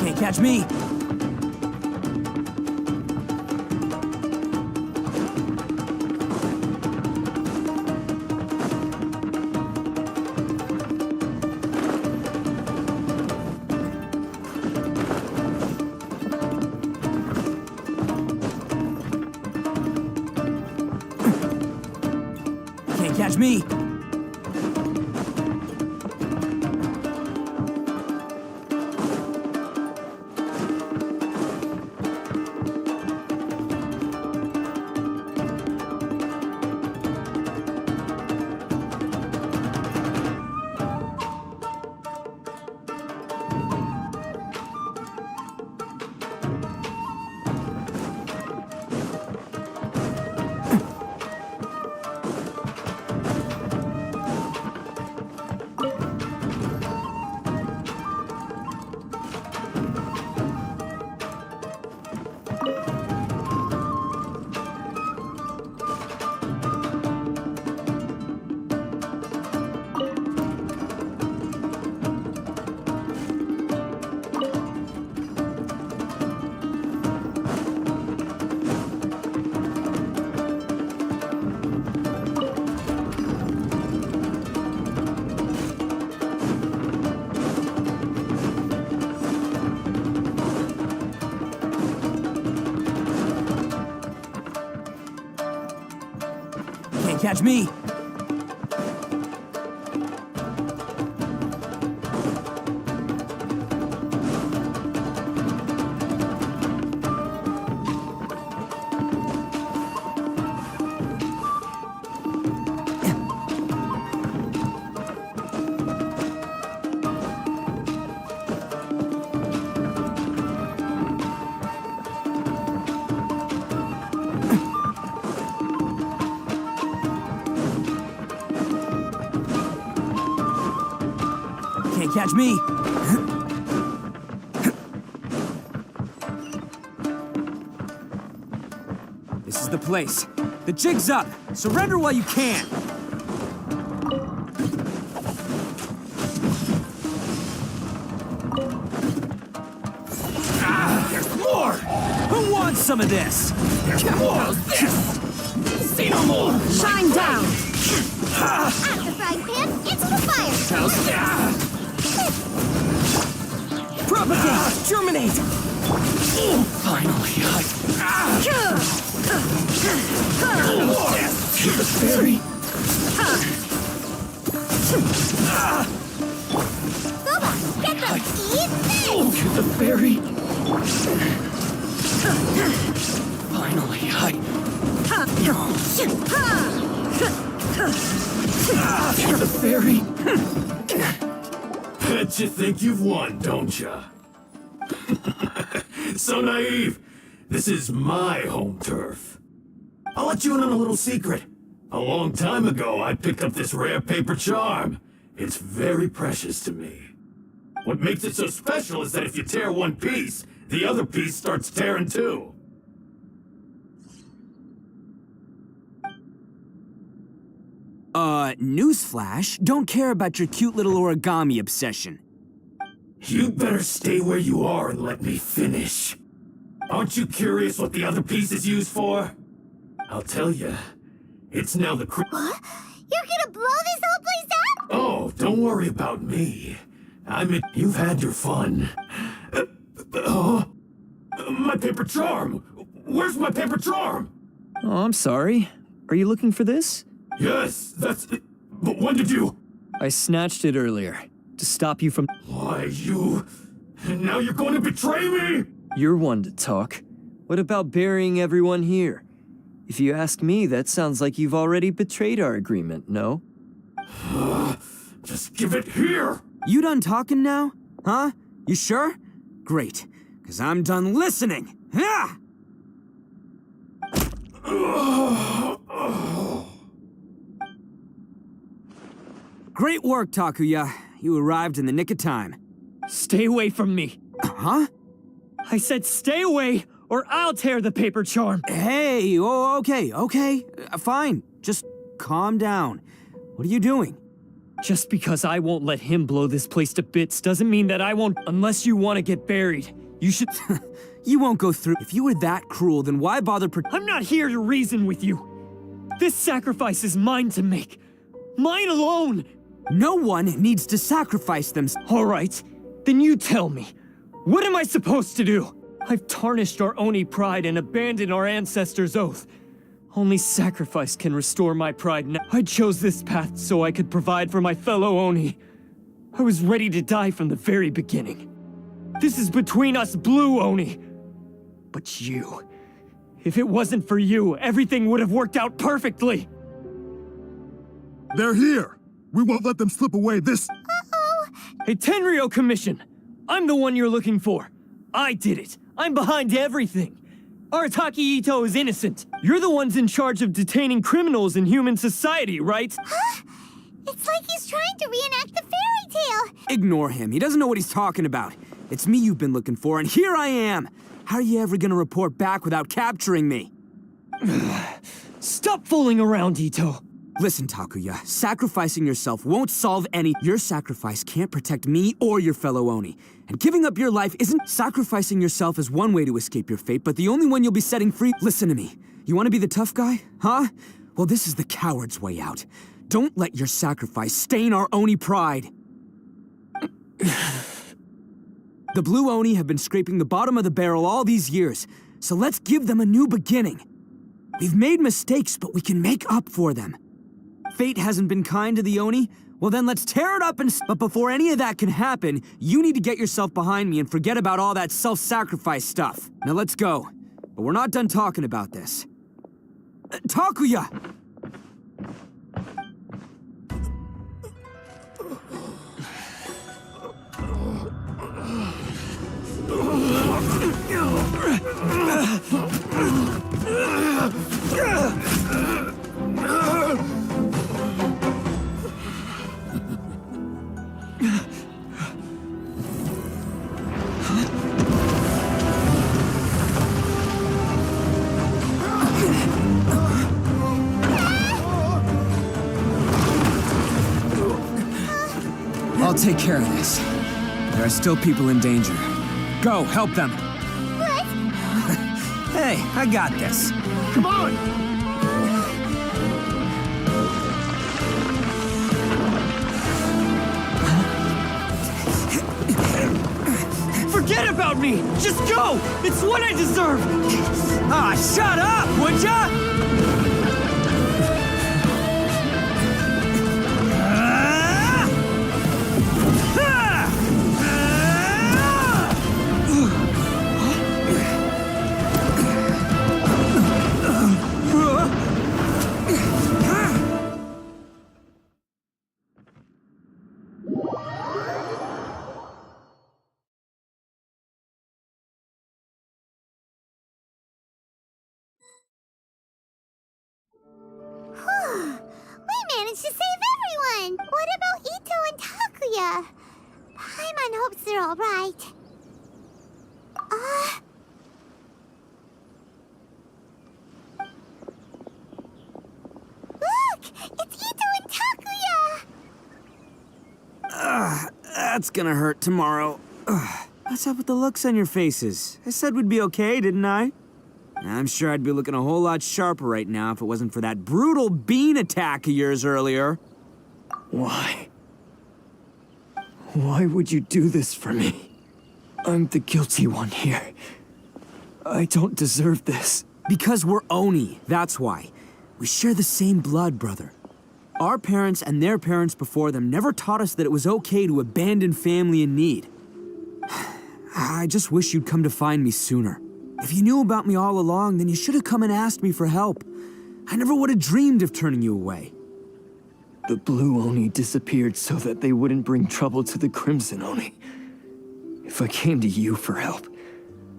Can't catch me! Can't catch me! Can't catch me! can't catch me. This is the place. The jig's up. Surrender while you can. There's more! Who wants some of this? There's more! See no more! Shine down! At the frying pan, it's the fire! Propagate! Germinate! Finally, You're the fairy! Boba, get them! Eat You're the fairy! Finally, You're the fairy! Bet you think you've won, don't ya? So naive. This is my home turf. I'll let you in on a little secret. A long time ago, I picked up this rare paper charm. It's very precious to me. What makes it so special is that if you tear one piece, the other piece starts tearing too. Newsflash, don't care about your cute little origami obsession. You'd better stay where you are and let me finish. Aren't you curious what the other piece is used for? I'll tell you. It's now the What? You're gonna blow this whole place up? Oh, don't worry about me. You've had your fun. My paper charm! Where's my paper charm? Oh, I'm sorry. Are you looking for this? Yes, that's it. But when did you... I snatched it earlier, to stop you from... Why, you... And now you're going to betray me? You're one to talk. What about burying everyone here? If you ask me, that sounds like you've already betrayed our agreement, no? Just give it here! You done talking now? Huh? You sure? Great, because I'm done listening. Ah! Great work, Takuya. You arrived in the nick of time. Stay away from me. Huh? I said stay away, or I'll tear the paper charm. Hey, oh, okay. Fine. Just calm down. What are you doing? Just because I won't let him blow this place to bits doesn't mean that I won't, unless you want to get buried. You should... You won't go through... If you were that cruel, then why bother... I'm not here to reason with you. This sacrifice is mine to make. Mine alone. No one needs to sacrifice themselves. All right, then you tell me. What am I supposed to do? I've tarnished our Oni pride and abandoned our ancestors' oath. Only sacrifice can restore my pride now. I chose this path so I could provide for my fellow Oni. I was ready to die from the very beginning. This is between us blue Oni. But you... If it wasn't for you, everything would have worked out perfectly. They're here. We won't let them slip away this... Uh-oh. Hey, Tenryo Commission! I'm the one you're looking for. I did it. I'm behind everything. Arataki Ito is innocent. You're the ones in charge of detaining criminals in human society, right? Huh? It's like he's trying to reenact the fairy tale. Ignore him. He doesn't know what he's talking about. It's me you've been looking for, and here I am. How are you ever gonna report back without capturing me? Stop fooling around, Ito. Listen, Takuya, sacrificing yourself won't solve any... Your sacrifice can't protect me or your fellow Oni. And giving up your life isn't... Sacrificing yourself is one way to escape your fate, but the only one you'll be setting free... Listen to me. You want to be the tough guy? Huh? Well, this is the coward's way out. Don't let your sacrifice stain our Oni pride. The blue Oni have been scraping the bottom of the barrel all these years, so let's give them a new beginning. We've made mistakes, but we can make up for them. Fate hasn't been kind to the Oni? Well then let's tear it up and... But before any of that can happen, you need to get yourself behind me and forget about all that self-sacrifice stuff. Now let's go. But we're not done talking about this. Takuya! I'll take care of this. There are still people in danger. Go, help them. What? Hey, I got this. Come on! Forget about me! Just go! It's what I deserve! Ah, shut up, would ya? We managed to save everyone! What about Ito and Takuya? Paimon hopes they're alright. Look! It's Ito and Takuya! That's gonna hurt tomorrow. What's up with the looks on your faces? I said we'd be okay, didn't I? I'm sure I'd be looking a whole lot sharper right now if it wasn't for that brutal bean attack of yours earlier. Why? Why would you do this for me? I'm the guilty one here. I don't deserve this. Because we're Oni, that's why. We share the same blood, brother. Our parents and their parents before them never taught us that it was okay to abandon family in need. I just wish you'd come to find me sooner. If you knew about me all along, then you should have come and asked me for help. I never would have dreamed of turning you away. The Blue Oni disappeared so that they wouldn't bring trouble to the Crimson Oni. If I came to you for help,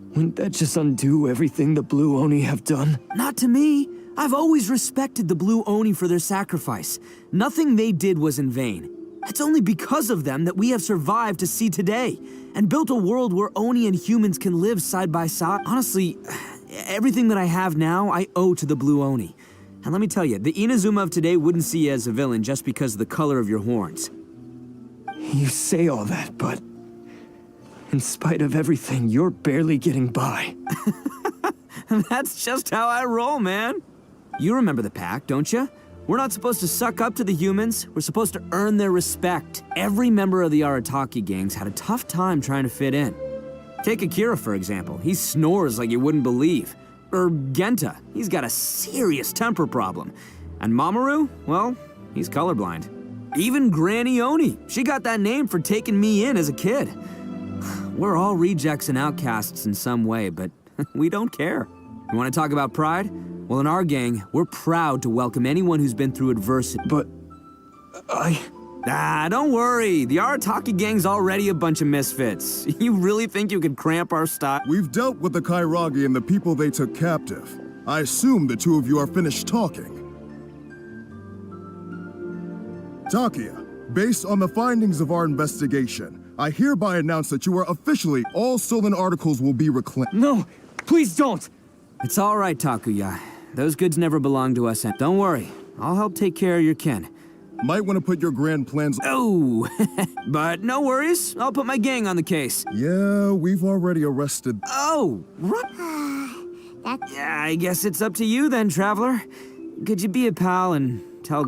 wouldn't that just undo everything the Blue Oni have done? Not to me. I've always respected the Blue Oni for their sacrifice. Nothing they did was in vain. It's only because of them that we have survived to see today, and built a world where Oni and humans can live side by side. Honestly, everything that I have now, I owe to the Blue Oni. And let me tell you, the Inazuma of today wouldn't see you as a villain just because of the color of your horns. You say all that, but in spite of everything, you're barely getting by. That's just how I roll, man. You remember the pact, don't you? We're not supposed to suck up to the humans. We're supposed to earn their respect. Every member of the Arataki gangs had a tough time trying to fit in. Take Akira, for example. He snores like you wouldn't believe. Or Genta. He's got a serious temper problem. And Mamoru? Well, he's colorblind. Even Granny Oni. She got that name for taking me in as a kid. We're all rejects and outcasts in some way, but we don't care. You want to talk about pride? Well, in our gang, we're proud to welcome anyone who's been through adversity. But don't worry. The Arataki gang's already a bunch of misfits. You really think you could cramp our style? We've dealt with the Kairagi and the people they took captive. I assume the two of you are finished talking. Takuya, based on the findings of our investigation, I hereby announce that you are officially all stolen articles will be reclaimed. No, please don't! It's all right, Takuya. Those goods never belonged to us. Don't worry. I'll help take care of your kin. Might want to put your grand plans... Oh, but no worries. I'll put my gang on the case. Yeah, we've already arrested... Oh, right. Yeah, I guess it's up to you then, Traveler. Could you be a pal and tell...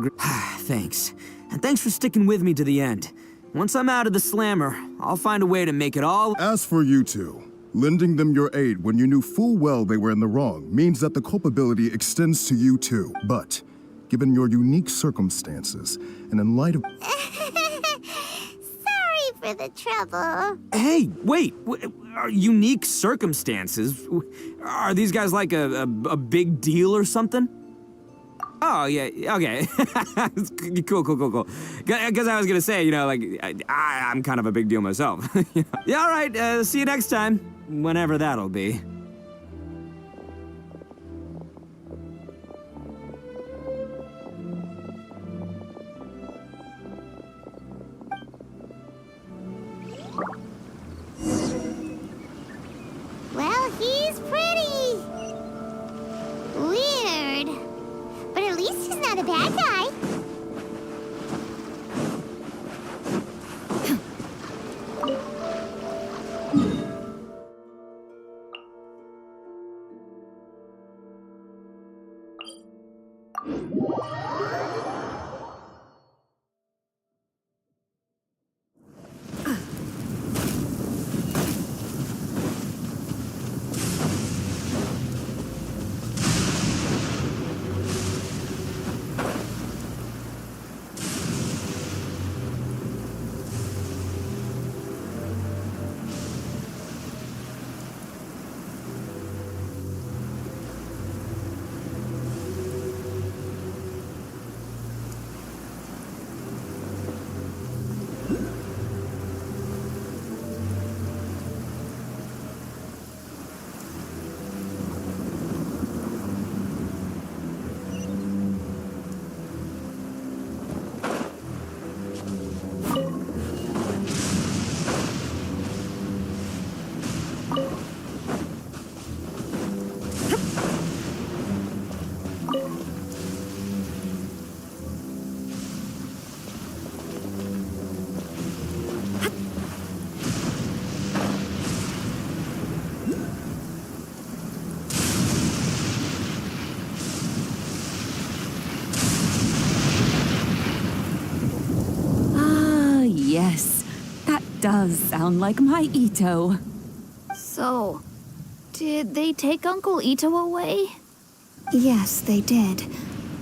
Thanks. And thanks for sticking with me to the end. Once I'm out of the slammer, I'll find a way to make it all... As for you two, lending them your aid when you knew full well they were in the wrong means that the culpability extends to you too. But, given your unique circumstances, and in light of... Sorry for the trouble. Hey, wait! Are unique circumstances? Are these guys like a big deal or something? Oh, yeah, okay. Cool. Because I was gonna say, I'm kind of a big deal myself. Yeah, all right, see you next time. Whenever that'll be. Well, he's pretty. Weird. But at least he's not a bad guy. Yes, that does sound like my Ito. So, did they take Uncle Ito away? Yes, they did.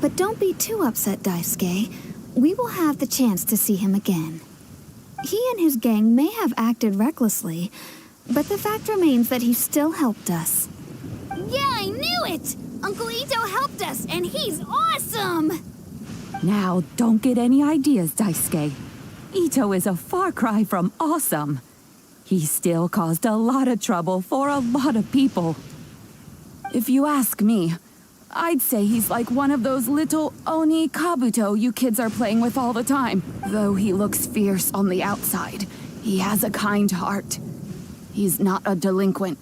But don't be too upset, Daisuke. We will have the chance to see him again. He and his gang may have acted recklessly, but the fact remains that he still helped us. Yeah, I knew it! Uncle Ito helped us, and he's awesome! Now, don't get any ideas, Daisuke. Ito is a far cry from awesome. He still caused a lot of trouble for a lot of people. If you ask me, I'd say he's like one of those little Oni Kabuto you kids are playing with all the time. Though he looks fierce on the outside, he has a kind heart. He's not a delinquent,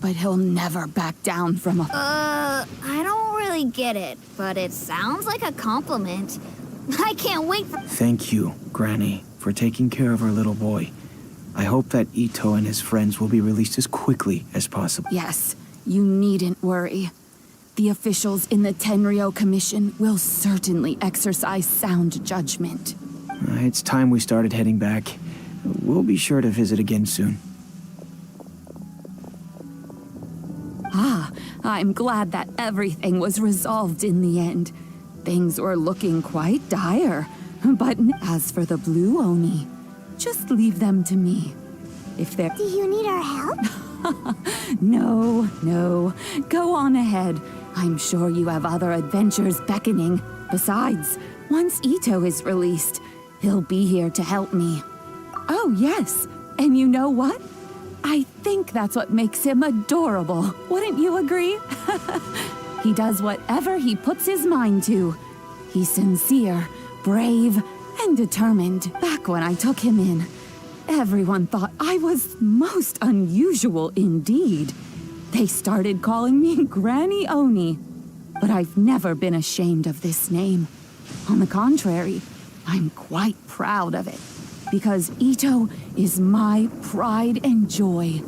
but he'll never back down from a... I don't really get it, but it sounds like a compliment. I can't wait for... Thank you, Granny, for taking care of our little boy. I hope that Ito and his friends will be released as quickly as possible. Yes, you needn't worry. The officials in the Tenryo Commission will certainly exercise sound judgment. It's time we started heading back. We'll be sure to visit again soon. Ah, I'm glad that everything was resolved in the end. Things were looking quite dire. But as for the Blue Oni, just leave them to me. If they're... Do you need our help? No. Go on ahead. I'm sure you have other adventures beckoning. Besides, once Ito is released, he'll be here to help me. Oh, yes. And you know what? I think that's what makes him adorable. Wouldn't you agree? He does whatever he puts his mind to. He's sincere, brave, and determined. Back when I took him in, everyone thought I was most unusual indeed. They started calling me Granny Oni, but I've never been ashamed of this name. On the contrary, I'm quite proud of it, because Ito is my pride and joy.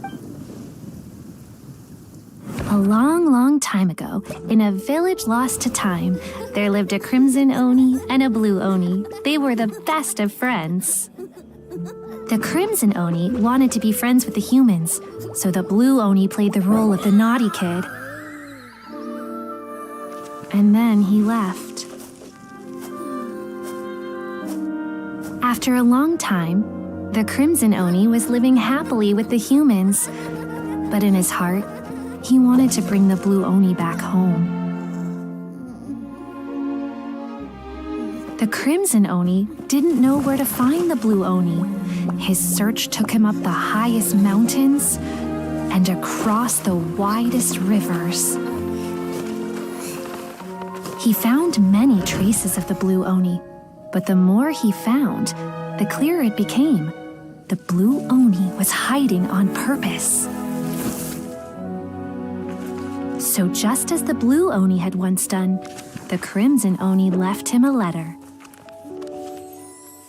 A long, long time ago, in a village lost to time, there lived a Crimson Oni and a Blue Oni. They were the best of friends. The Crimson Oni wanted to be friends with the humans, so the Blue Oni played the role of the naughty kid. And then he left. After a long time, the Crimson Oni was living happily with the humans, but in his heart, he wanted to bring the Blue Oni back home. The Crimson Oni didn't know where to find the Blue Oni. His search took him up the highest mountains and across the widest rivers. He found many traces of the Blue Oni, but the more he found, the clearer it became. The Blue Oni was hiding on purpose. So just as the Blue Oni had once done, the Crimson Oni left him a letter.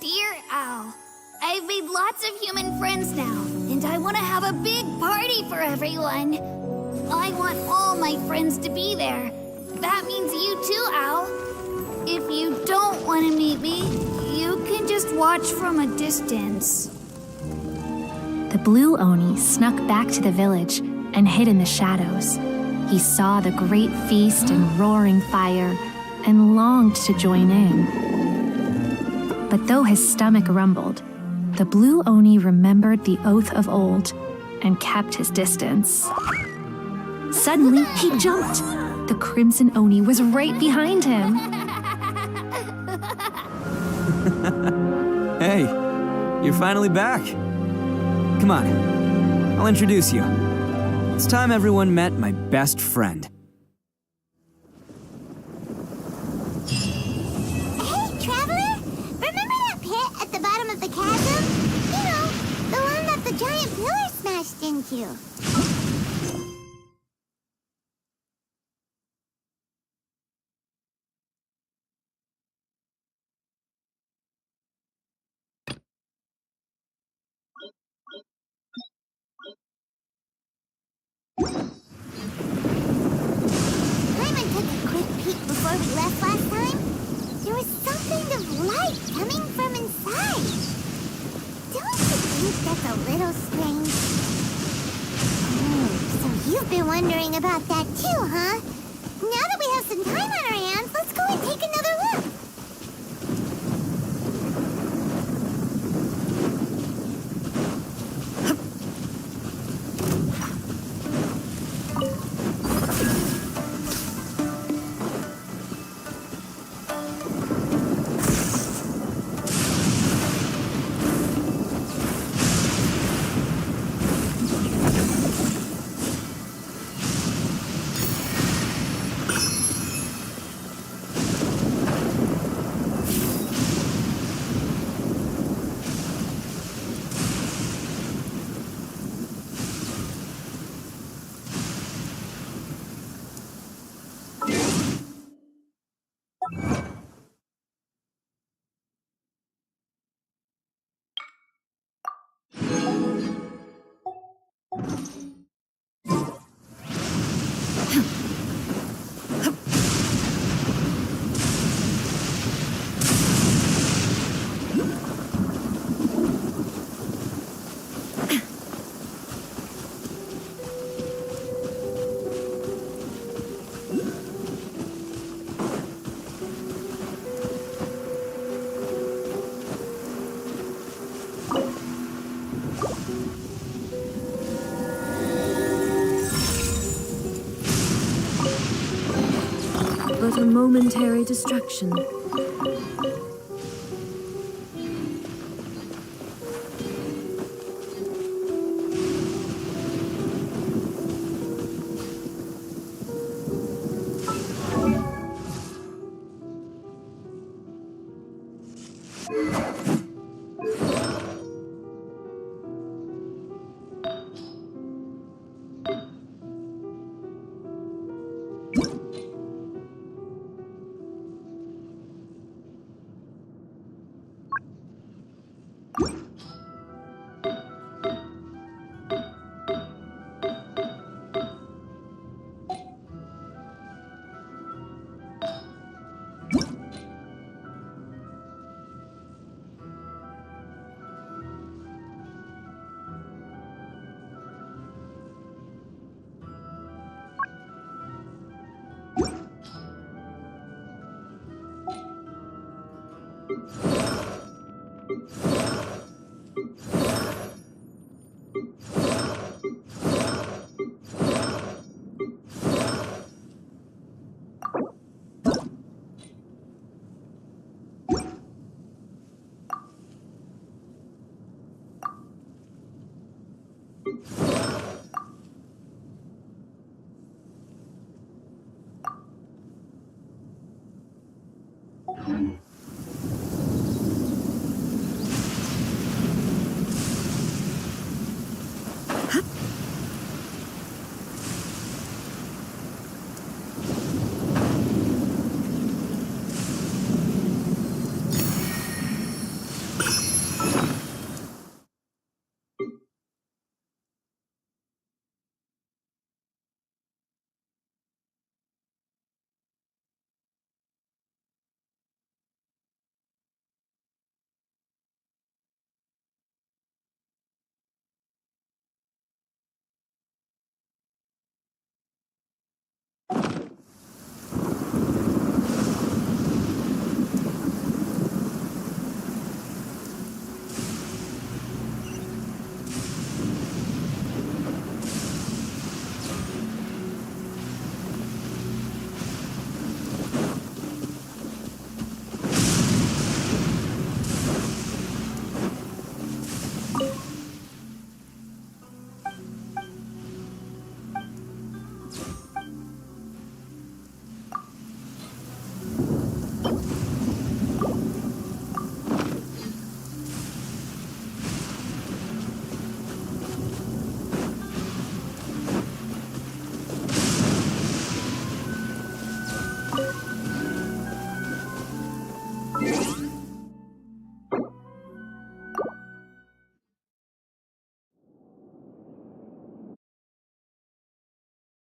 Dear Al, I've made lots of human friends now, and I want to have a big party for everyone. I want all my friends to be there. That means you too, Al. watch from a distance. The blue Oni snuck back to the village and hid in the shadows. He saw the great feast and roaring fire and longed to join in. But though his stomach rumbled, the blue Oni remembered the oath of old and kept his distance. Suddenly, he jumped. The crimson Oni was right behind him. Hey, you're finally back. Come on, I'll introduce you. It's time everyone met my best friend. Hey, Traveler! Remember that pit at the bottom of the chasm? You know, the one that the giant pillar smashed into. Paimon took a quick peek before we left last time. There was some kind of light coming from inside. Don't you think that's a little strange? Oh, so you've been wondering about that too, huh? Now that we have some time on our hands, let's go and take another look. But a momentary distraction.